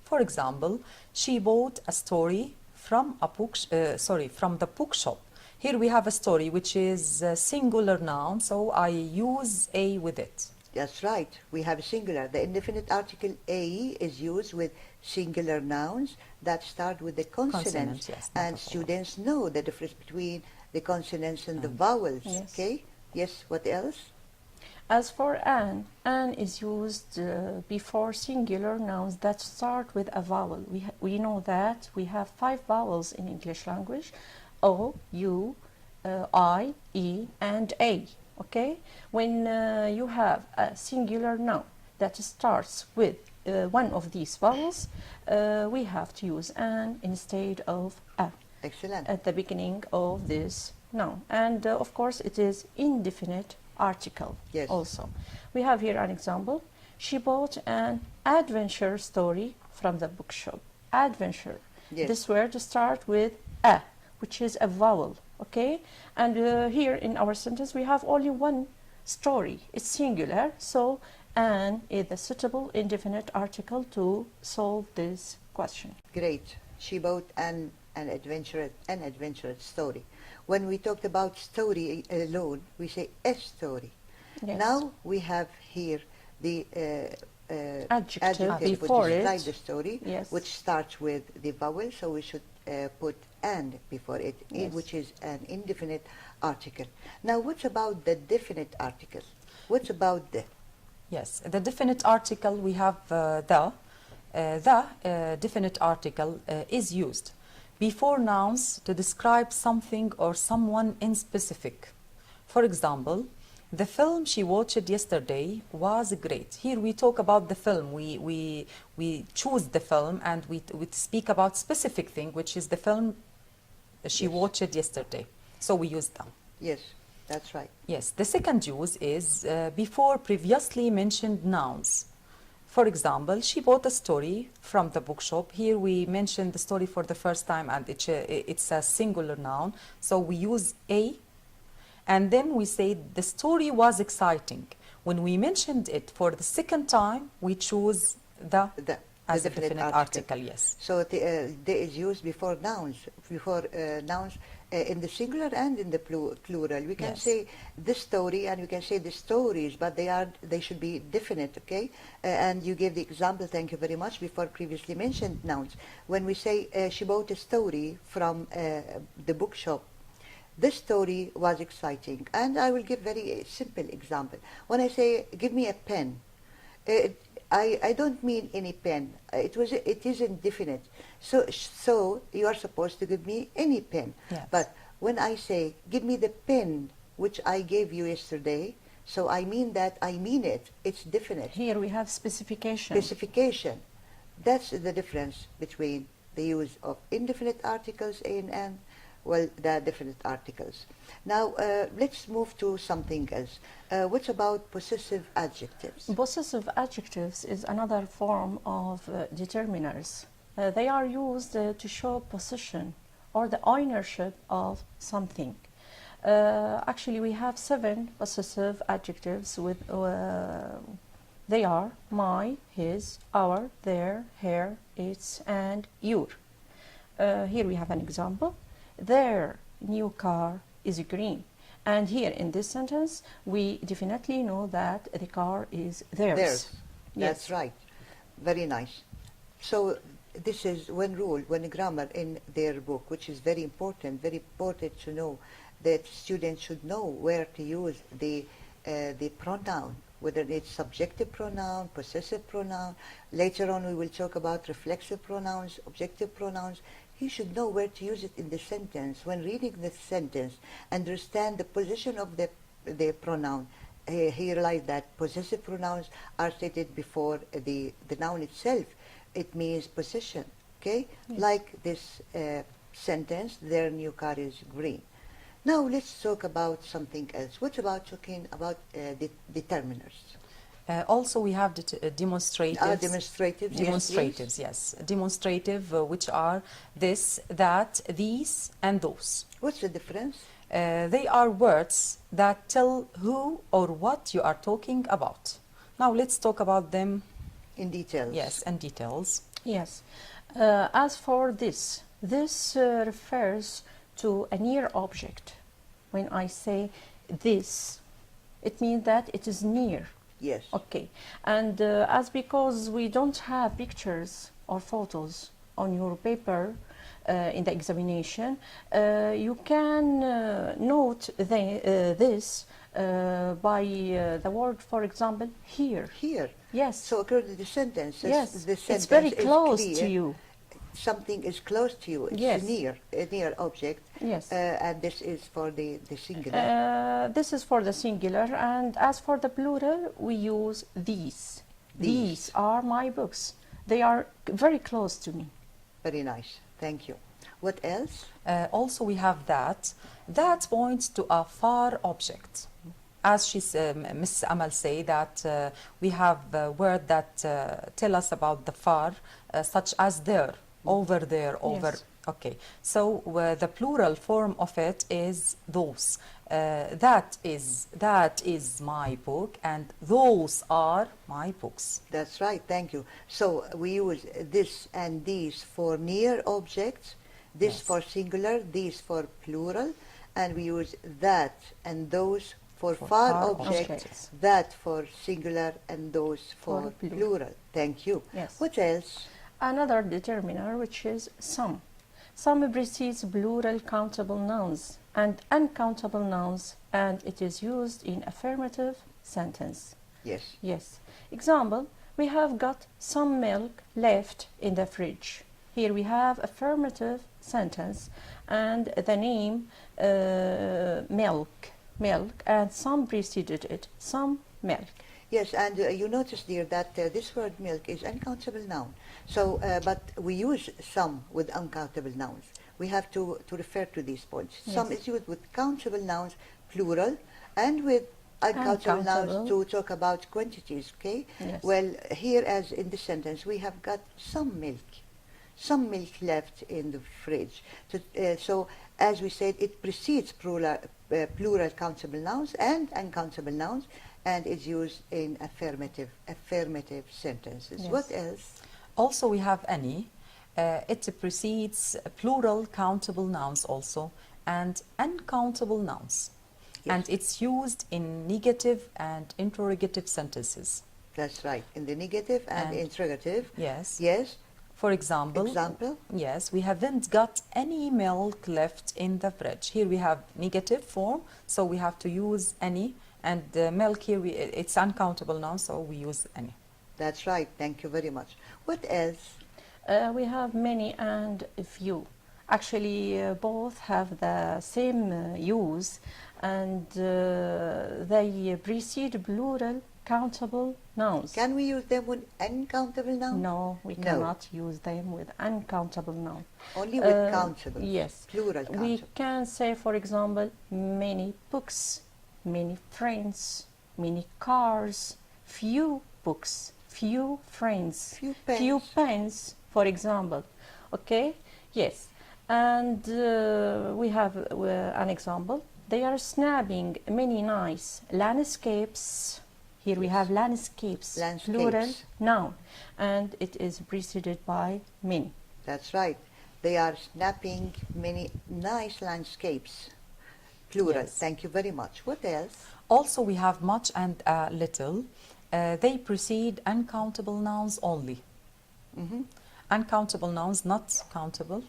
For example, she bought a story from from the bookshop. Here we have a story which is a singular noun, so I use a with it. That's right. We have a singular. The indefinite article a is used with singular nouns that start with the consonants. Consonants, yes, not And a vowel. students know the difference between the consonants and the vowels. Yes. Okay? Yes, what else? As for an is used before singular nouns that start with a vowel. We know that we have 5 vowels in English language: O, U, I, E, and A. Okay? When you have a singular noun that starts with one of these vowels, we have to use an instead of a Excellent. at the beginning of this noun. And of course, it is indefinite article. Yes. Also, we have here an example. She bought an adventure story from the bookshop. Adventure. Yes. This word starts with a, which is a vowel. Okay, and here in our sentence we have only one story. It's singular, so an is the suitable indefinite article to solve this question. Great. She bought an adventurous story. When we talked about story alone, we say a story. Yes. Now we have here the Adjective which before is it. like the story, Yes. which starts with the vowel, so we should put and before it, Yes. which is an indefinite article. Now, what about the definite article? What about the? Yes, the definite article, we have the definite article is used before nouns to describe something or someone in specific. For example, the film she watched yesterday was great. Here we talk about the film. We choose the film and we speak about specific thing, which is the film she Yes. watched yesterday. So we use them. Yes, that's right. Yes, the second use is before previously mentioned nouns. For example, she bought a story from the bookshop. Here we mentioned the story for the first time and it's a singular noun. So we use a, and then we say the story was exciting. When we mentioned it for the second time, we choose the The as a definite definite article, yes. So they is used before nouns, in the singular and in the plural. We can Yes. say this story and we can say the stories, but they should be definite, okay? And you gave the example, thank you very much, before previously mentioned nouns. When we say she bought a story from the bookshop, this story was exciting. And I will give very simple example. When I say give me a pen, I don't mean any pen. It isn't definite. So you are supposed to give me any pen. Yes. But when I say give me the pen which I gave you yesterday, so I mean that I mean it. It's definite. Here we have specification. Specification. That's the difference between the use of indefinite articles in and well the definite articles. Now let's move to something else. What about possessive adjectives? Possessive adjectives is another form of determiners. They are used to show possession or the ownership of something. Actually, we have 7 possessive adjectives with they are my, his, our, their, her, its, and your. Here we have an example. Their new car is green. And here in this sentence, we definitely know that the car is theirs. Theirs. Yes. That's right. Very nice. So this is one rule, one grammar in their book, which is very important to know that students should know where to use the pronoun, whether it's subjective pronoun, possessive pronoun. Later on we will talk about reflexive pronouns, objective pronouns. He should know where to use it in the sentence. When reading the sentence, understand the position of the pronoun. He realized that possessive pronouns are stated before the noun itself. It means possession, okay? Yes. Like this sentence, their new car is green. Now let's talk about something else. What about talking about determiners? Also, we have demonstratives. Demonstratives, Demonstratives, yes. Demonstrative, which are this, that, these, and those. What's the difference? They are words that tell who or what you are talking about. Now, let's talk about them, In details. yes, and details. Yes. As for this refers to a near object. When I say this, it means that it is near. Yes. Okay. And as because we don't have pictures or photos on your paper in the examination, you can note this by the word, for example, here. Here. Yes. So according to the sentence, yes. the sentence It's very is close clear. to you. Something is close to you. It's Yes. a near object. Yes. And this is for the singular. This is for the singular, and as for the plural, we use these. These are my books. They are very close to me. Very nice. Thank you. What else? Also, we have that. That points to a far object. As Ms. Amal say that we have words that tell us about the far, such as there, over there, over. Yes. Okay, so the plural form of it is those. That is my book, and those are my books. That's right. Thank you. So we use this and these for near objects, this Yes. for singular, these for plural, and we use that and those for For far far objects, objects. that for singular, and those for For plural. plural. Thank you. Yes. What else? Another determiner, which is some. Some precedes plural countable nouns and uncountable nouns, and it is used in affirmative sentence. Yes. Yes. Example, we have got some milk left in the fridge. Here we have affirmative sentence and the name milk, and some preceded it, some milk. Yes, and you notice, dear, that this word milk is uncountable noun. So, but we use some with uncountable nouns. We have to refer to these points. Yes. Some is used with countable nouns, plural, and with uncountable nouns to talk about quantities, okay? Yes. Well, here as in this sentence, we have got some milk left in the fridge. So as we said, it precedes plural countable nouns and uncountable nouns, and is used in affirmative sentences. Yes. What else? Also, we have any. It precedes plural countable nouns also and uncountable nouns. Yes. And it's used in negative and interrogative sentences. That's right. In the negative and interrogative. Yes. Yes. For example, yes, we haven't got any milk left in the fridge. Here we have negative form, so we have to use any. And milk here, it's uncountable now, so we use any. That's right. Thank you very much. What else? We have many and few. Actually, both have the same use, and they precede plural countable nouns. Can we use them with uncountable nouns? No, we cannot use them with uncountable nouns. Only with countable. Yes. Plural countable. We can say, for example, many books, many friends, many cars, few books, few friends, few pens, for example. Okay? Yes. And we have an example. They are snapping many nice landscapes. Here we have landscapes, plural noun, and it is preceded by many. That's right. They are snapping many nice landscapes. Plural. Yes. Thank you very much. What else? Also, we have much and little. They precede uncountable nouns only. Mm-hmm. Uncountable nouns, not countable.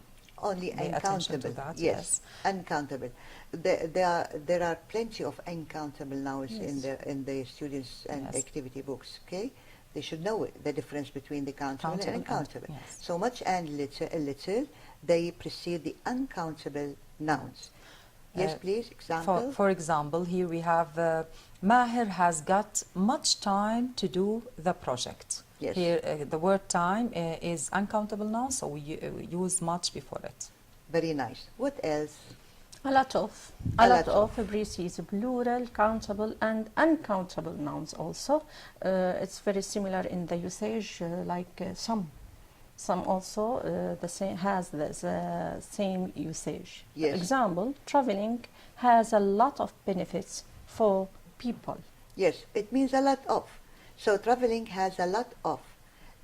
Only Pay attention to uncountable. that, Yes, uncountable. There are plenty of uncountable nouns Yes. in the students and Yes. activity books. Okay, they should know the difference between the countable and uncountable. Yes. So much and little, they precede the uncountable nouns. Yes, please. Example. For example, here we have Maher has got much time to do the project. Yes. Here the word time is uncountable noun, so we use much before it. Very nice. What else? A lot of precedes plural, countable, and uncountable nouns also. It's very similar in the usage, like some. Some also has the same usage. Yes. Example, traveling has a lot of benefits for people. Yes, it means a lot of. So traveling has a lot of,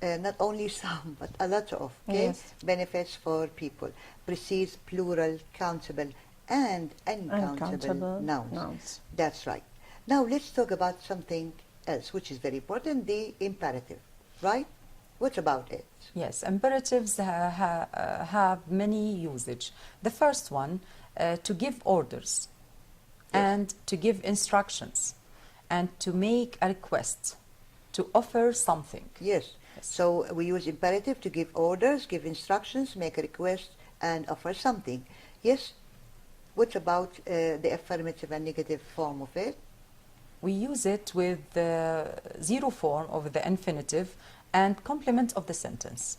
not only some, but a lot of Yes. benefits for people. Precedes plural, countable, and uncountable nouns. That's right. Now let's talk about something else, which is very important, the imperative, right? What about it? Yes, imperatives have many usage. The first one, to give orders, and to give instructions, and to make a request, to offer something. Yes. So we use imperative to give orders, give instructions, make a request, and offer something. Yes. What about the affirmative and negative form of it? We use it with the zero form of the infinitive and complement of the sentence.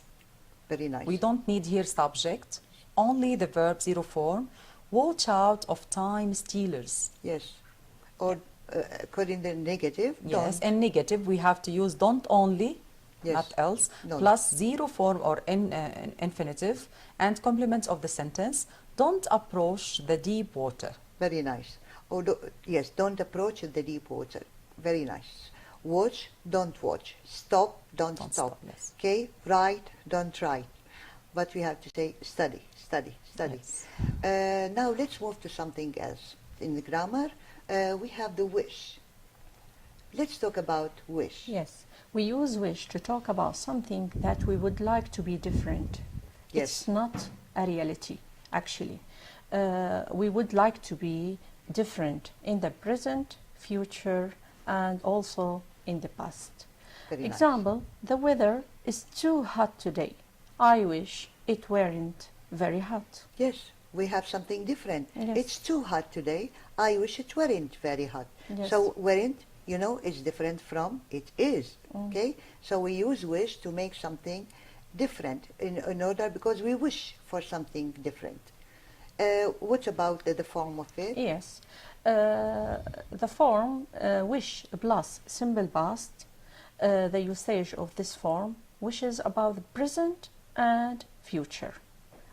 Very nice. We don't need here subject, only the verb zero form. Watch out of time stealers. Yes. Or according to the negative, Yes, don't. in negative we have to use don't only, Yes. not else, No. plus zero form or infinitive and complement of the sentence. Don't approach the deep water. Very nice. Or yes, don't approach the deep water. Very nice. Watch, don't watch. Stop, don't stop. Yes. Okay, write, don't write. But we have to say study, study, study. Yes. Now let's move to something else. In the grammar, we have the wish. Let's talk about wish. Yes, we use wish to talk about something that we would like to be different. Yes. It's not a reality, actually. We would like to be different in the present, future, and also in the past. Very nice. Example, the weather is too hot today. I wish it weren't very hot. Yes, we have something different. Yes. It's too hot today. I wish it weren't very hot. Yes. So weren't, you know, is different from it is. Okay? So we use wish to make something different in order because we wish for something different. What about the form of it? Yes. The form wish plus simple past, the usage of this form wishes about the present and future.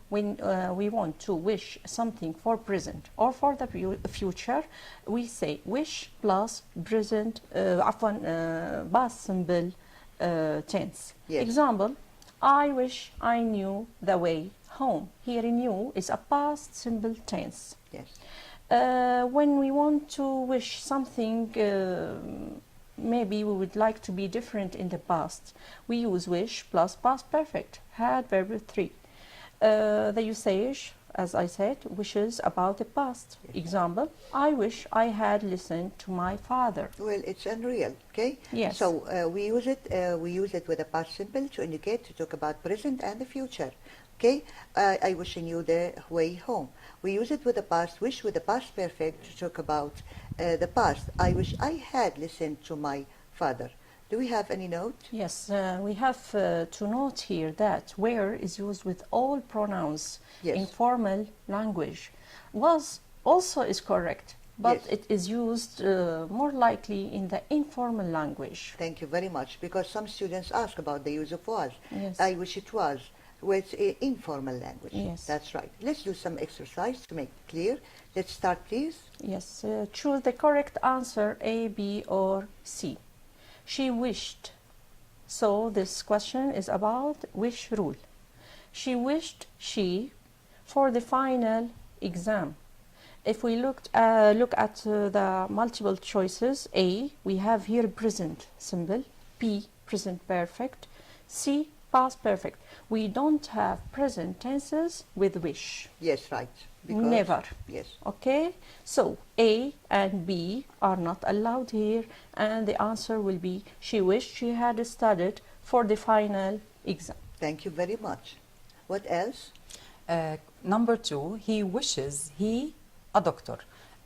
When we want to wish something for present or for the future, we say wish plus present, past simple tense. Yes. Example, I wish I knew the way home. Here knew is a past simple tense. Yes. When we want to wish something, maybe we would like to be different in the past, we use wish plus past perfect, had verb 3. The usage, as I said, wishes about the past. Example, I wish I had listened to my father. Well, it's unreal, okay? Yes. So we use it with a past simple to indicate, to talk about present and the future, okay? I wish I knew the way home. We use it with the past wish with the past perfect to talk about the past. I wish I had listened to my father. Do we have any note? Yes, we have to note here that where is used with all pronouns Yes. in formal language. Was also is correct, but Yes. it is used more likely in the informal language. Thank you very much, because some students ask about the use of was. Yes. I wish it was, with informal language. Yes. That's right. Let's do some exercise to make it clear. Let's start, please. Yes, choose the correct answer, A, B, or C. She wished. So this question is about wish rule. She wished she for the final exam. If we look at the multiple choices, A, we have here present simple, B, present perfect, C, past perfect. We don't have present tenses with wish. Yes, right. Never. Yes. Okay, so A and B are not allowed here, and the answer will be she wished she had studied for the final exam. Thank you very much. What else? Number 2, he wishes he a doctor.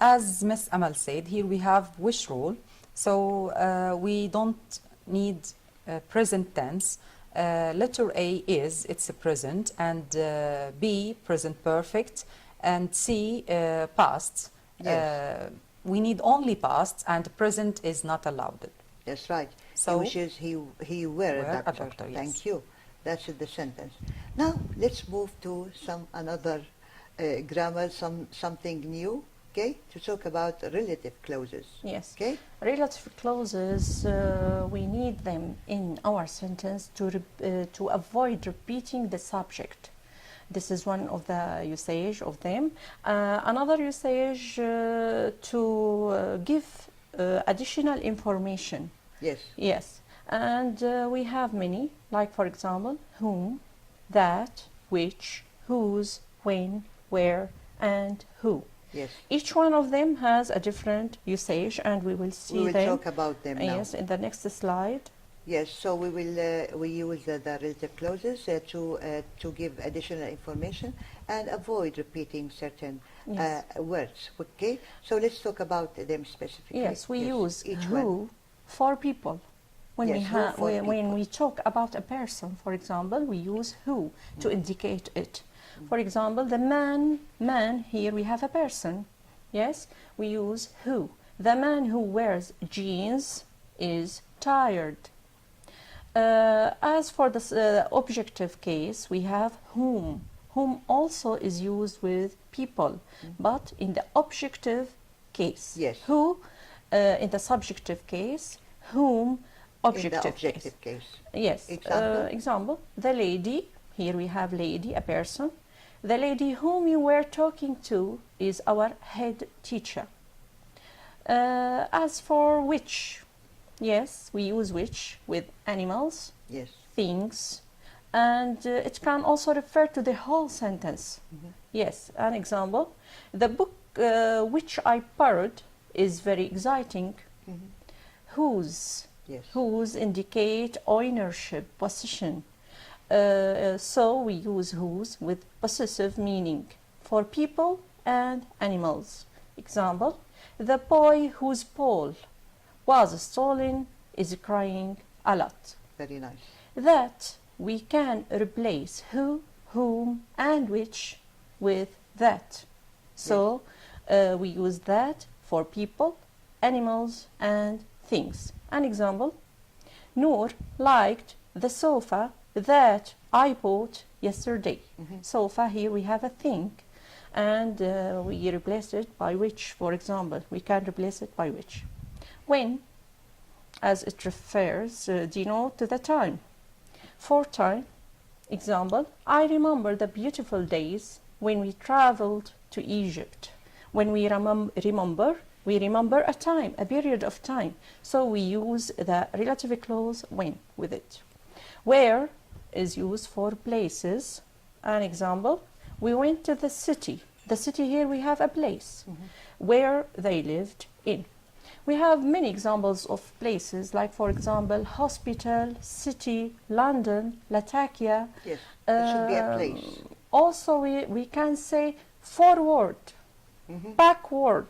As Miss Amal said, here we have wish rule, so we don't need present tense. Letter A is, it's a present, and B, present perfect, and C, past. Yes. We need only past, and present is not allowed. That's right. So- he wishes he were a doctor. yes. Thank you. That's the sentence. Now let's move to another grammar, something new. Okay, to talk about relative clauses. Yes. Okay. Relative clauses, we need them in our sentence to avoid repeating the subject. This is one of the usage of them. Another usage to give additional information. Yes. Yes, and we have many, like for example, whom, that, which, whose, when, where, and who. Yes. Each one of them has a different usage, and we will see We will them. talk about them now. Yes, in the next slide. Yes, so we use the relative clauses to give additional information and avoid repeating certain Yes. words. Okay, so let's talk about them specifically. Yes, we use each who one. for people. When Yes, we who have for when people. we talk about a person, for example, we use who to indicate it. For example, the man here we have a person. Yes, we use who. The man who wears jeans is tired. As for the objective case, we have whom. Whom also is used with people, but in the objective case. Yes. Who in the subjective case, whom objective, In the objective case. Yes. Example? The lady, here we have lady, a person. The lady whom you were talking to is our head teacher. As for which, yes, we use which with animals, Yes. things, and it can also refer to the whole sentence. Yes, an example. The book which I borrowed is very exciting. Whose? Yes. Whose indicate ownership, possession. So we use whose with possessive meaning for people and animals. Example, the boy whose ball was stolen is crying a lot. Very nice. That we can replace who, whom, and which with that. So we use that for people, animals, and things. An example, Noor liked the sofa that I bought yesterday. Sofa, here we have a thing, and we replace it by which, for example. We can replace it by which. When, as it refers, denote the time. For time, example, I remember the beautiful days when we traveled to Egypt. When we remember a time, a period of time. So we use the relative clause when with it. Where is used for places. An example, we went to the city. The city, here we have a place where they lived in. We have many examples of places, like for example, hospital, city, London, Latakia. Yes, it should be a place. Also, we can say forward, backward.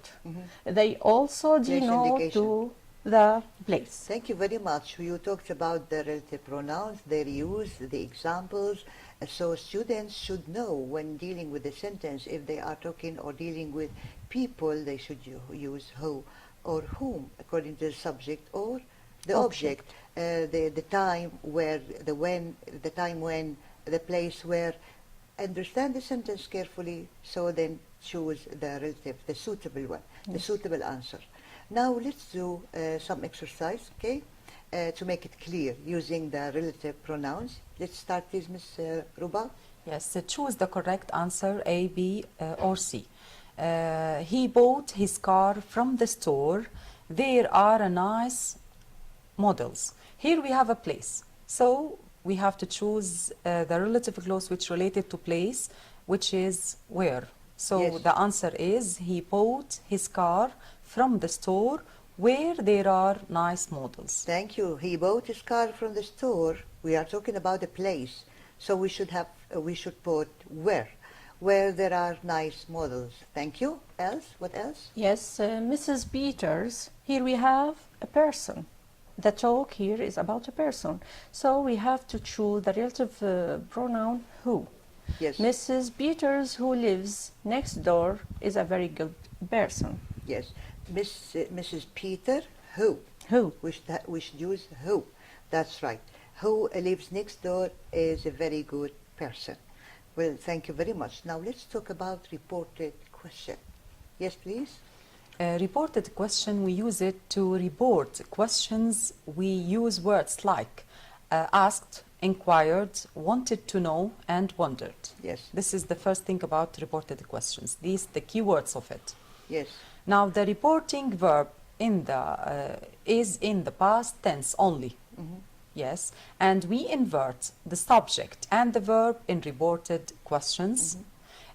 They also denote indication. to the place. Thank you very much. You talked about the relative pronouns, their use, the examples. So students should know when dealing with a sentence, if they are talking or dealing with people, they should use who or whom according to the subject or the object. The time where, the when, the time when, the place where. Understand the sentence carefully, so then choose the relative, the suitable one, the suitable answer. Now let's do some exercise, okay, to make it clear using the relative pronouns. Let's start, please, Ms. Ruba. Yes, choose the correct answer, A, B, or C. He bought his car from the store. There are nice models. Here we have a place. So we have to choose the relative clause which related to place, which is where. So Yes. the answer is he bought his car from the store where there are nice models. Thank you. He bought his car from the store. We are talking about a place, so we should have we should put where there are nice models. Thank you. Else, what else? Yes, Mrs. Peters, here we have a person. The talk here is about a person. So we have to choose the relative pronoun who. Yes. Mrs. Peters, who lives next door, is a very good person. Yes. Mrs. Peter, who? Who? We should use who. That's right. Who lives next door is a very good person. Well, thank you very much. Now let's talk about reported question. Yes, please. Reported question, we use it to report questions. We use words like asked, inquired, wanted to know, and wondered. Yes. This is the first thing about reported questions. These the keywords of it. Yes. Now the reporting verb in the is in the past tense only. Yes, and we invert the subject and the verb in reported questions.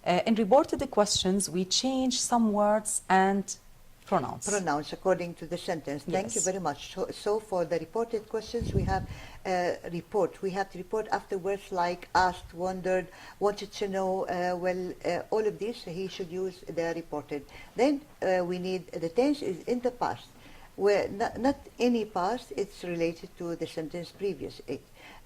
In reported questions, we change some words and pronouns. Pronouns according to the sentence. Thank you Yes. very much. So for the reported questions, we have report. We have to report after words like asked, wondered, wanted to know. All of these he should use the reported. Then we need the tense is in the past, where not any past. It's related to the sentence previous it.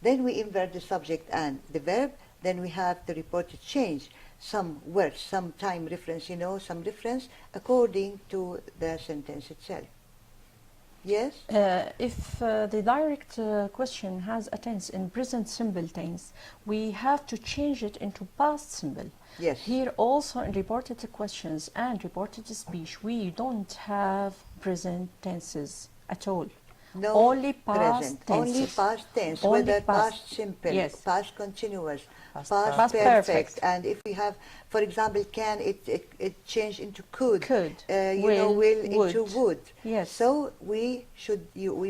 Then we invert the subject and the verb. Then we have the reported change. Some words, some time reference, some reference according to the sentence itself. Yes? If the direct question has a tense in present simple tense, we have to change it into past simple. Yes. Here also in reported questions and reported speech, we don't have present tenses at all. No, only past present. tenses. Only past tense, Only whether past- past simple, yes. past continuous, Past past perfect. perfect. And if we have, for example, can, it change into could. Could. Will into would. would. Yes. So we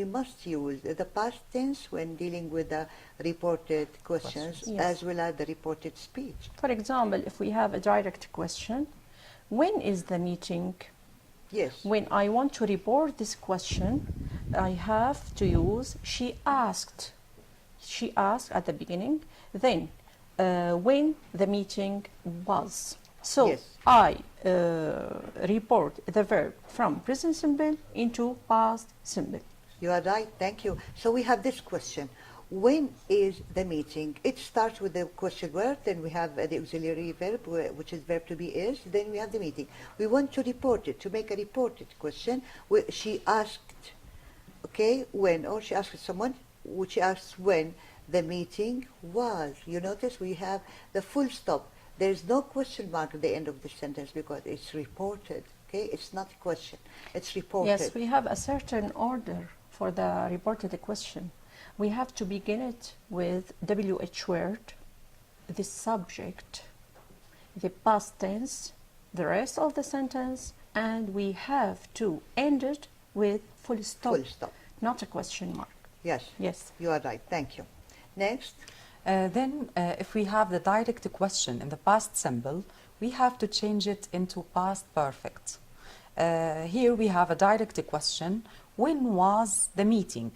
must use the past tense when dealing with the reported questions Yes. as well as the reported speech. For example, if we have a direct question, when is the meeting? Yes. When I want to report this question, I have to use she asked she asked at the beginning. Then, when the meeting was. So Yes. I report the verb from present simple into past simple. You are right, thank you. So we have this question. When is the meeting? It starts with the question word, then we have the auxiliary verb, which is verb to be is, then we have the meeting. We want to report it, to make a reported question. She asked, okay, when, or she asked someone, which she asked when the meeting was. You notice we have the full stop. There is no question mark at the end of the sentence because it's reported, okay? It's not a question, it's reported. Yes, we have a certain order for the reported question. We have to begin it with WH word, the subject, the past tense, the rest of the sentence, and we have to end it with full stop, Full stop. not a question mark. Yes, Yes. you are right, thank you. Next. Then, if we have the direct question in the past simple, we have to change it into past perfect. Here we have a direct question. When was the meeting?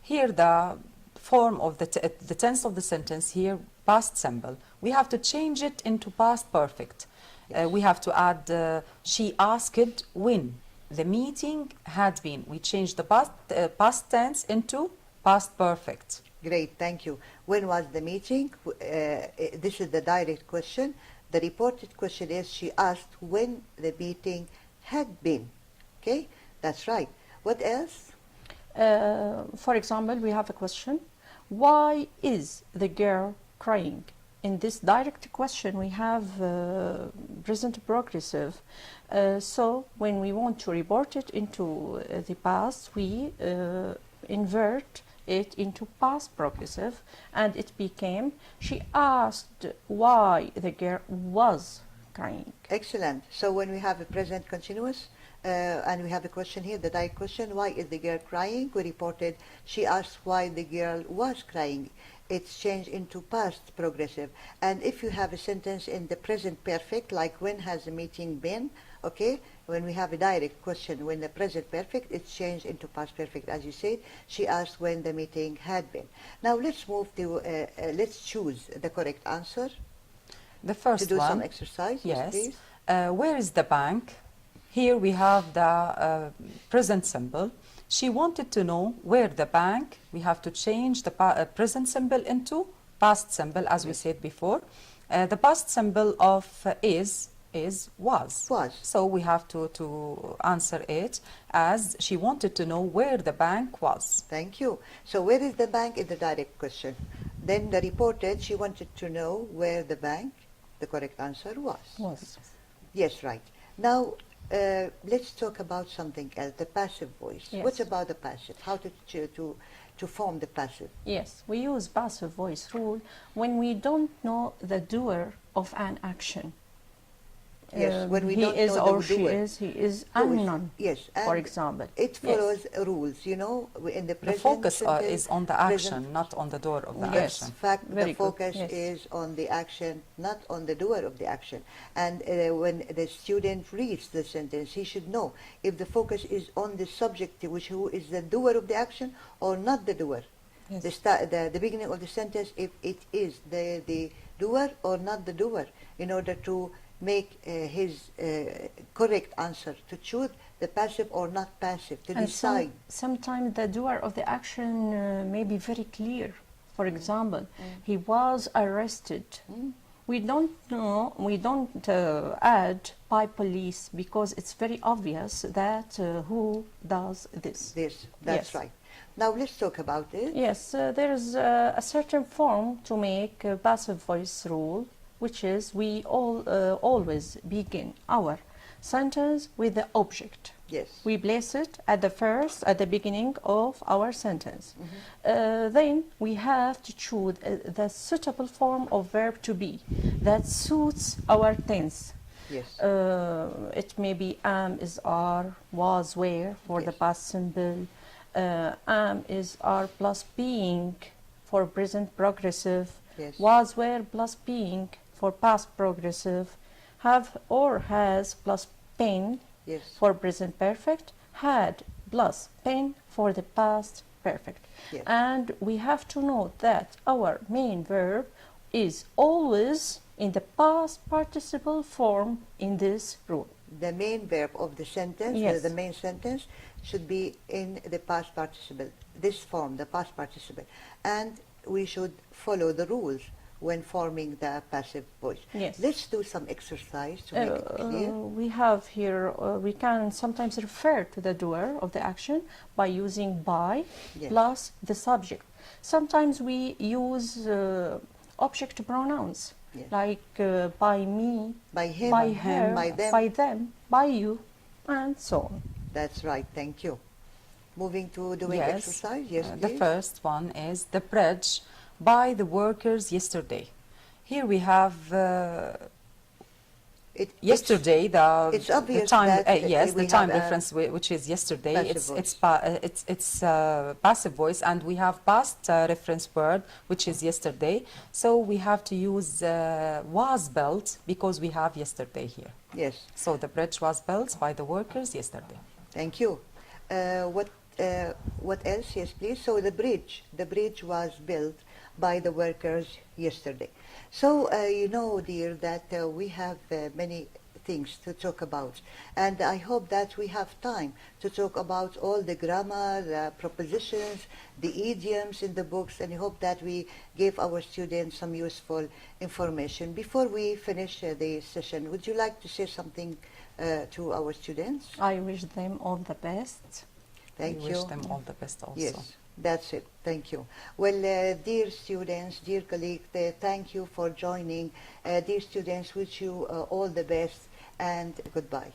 Here the form of the tense of the sentence here, past simple. We have to change it into past perfect. We have to add, she asked when the meeting had been. We change the past tense into past perfect. Great, thank you. When was the meeting? This is the direct question. The reported question is she asked when the meeting had been. Okay, that's right. What else? For example, we have a question. Why is the girl crying? In this direct question, we have present progressive. So when we want to report it into the past, we invert it into past progressive, and it became, she asked why the girl was crying. Excellent. So when we have a present continuous, and we have a question here, the direct question, why is the girl crying? We reported, she asked why the girl was crying. It's changed into past progressive. And if you have a sentence in the present perfect, like when has the meeting been, okay, when we have a direct question, when the present perfect, it's changed into past perfect, as you said. She asked when the meeting had been. Now let's move to, let's choose the correct answer. The first to do one, some exercise. yes. Please. Where is the bank? Here we have the present simple. She wanted to know where the bank. We have to change the present simple into past simple, as we said before. The past simple of is was. Was. So we have to answer it as she wanted to know where the bank was. Thank you. So where is the bank is the direct question. Then the reported, she wanted to know where the bank, the correct answer was. Yes, right. Now, let's talk about something else, the passive voice. Yes. What about the passive? How to form the passive? Yes, we use passive voice rule when we don't know the doer of an action. Yes, when we he don't is know or the she doer. is, he is Who is- unknown, Yes. for and example. It follows rules, you know, in the The present focus sentence, is on the present- action, not on the door of the Yes. In action. fact, Very the good, focus yes. is on the action, not on the doer of the action. And when the student reads the sentence, he should know if the focus is on the subject, who is the doer of the action, or not the doer. Yes. The beginning of the sentence, if it is the doer or not the doer, in order to make his correct answer, to choose the passive or not passive, to And decide. sometimes the doer of the action may be very clear. For example, he was arrested. We don't know, we don't add by police because it's very obvious that who does this. That's Yes. right. Now let's talk about it. Yes, there is a certain form to make a passive voice rule, which is we always begin our sentence with the object. Yes. We place it at the beginning of our sentence. Then we have to choose the suitable form of verb to be that suits our tense. Yes. It may be am is are, was were for the Yes. past simple, am is are plus being for present progressive, Yes. was were plus being for past progressive, have or has plus been Yes. for present perfect, had plus been for the past perfect. Yes. And we have to note that our main verb is always in the past participle form in this rule. The main verb of the sentence, Yes. the main sentence, should be in the past participle, this form, the past participle. And we should follow the rules when forming the passive voice. Yes. Let's do some exercise to make it clear. We have here, we can sometimes refer to the doer of the action by using by Yes. plus the subject. Sometimes we use object pronouns Yes. like by me, By him, by her, by them. by them, by you, and so on. That's right, thank you. Moving to doing Yes. exercise, yes, The please. first one is the bridge by the workers yesterday. Here we have yesterday, it's the obvious time, that, yes, we the time have a difference, which is yesterday. passive It's passive voice, and we have past reference word, which is yesterday. So we have to use was built because we have yesterday here. Yes, So the bridge was built by the workers yesterday. thank you. What else? Yes, please. So the bridge was built by the workers yesterday. So you know, dear, that we have many things to talk about, and I hope that we have time to talk about all the grammar, the prepositions, the idioms in the books, and I hope that we give our students some useful information. Before we finish the session, would you like to say something to our students? I wish them all the best. Thank we you. wish them all the best also. Yes, that's it. Thank you. Well, dear students, dear colleagues, thank you for joining. Dear students, wish you all the best and goodbye.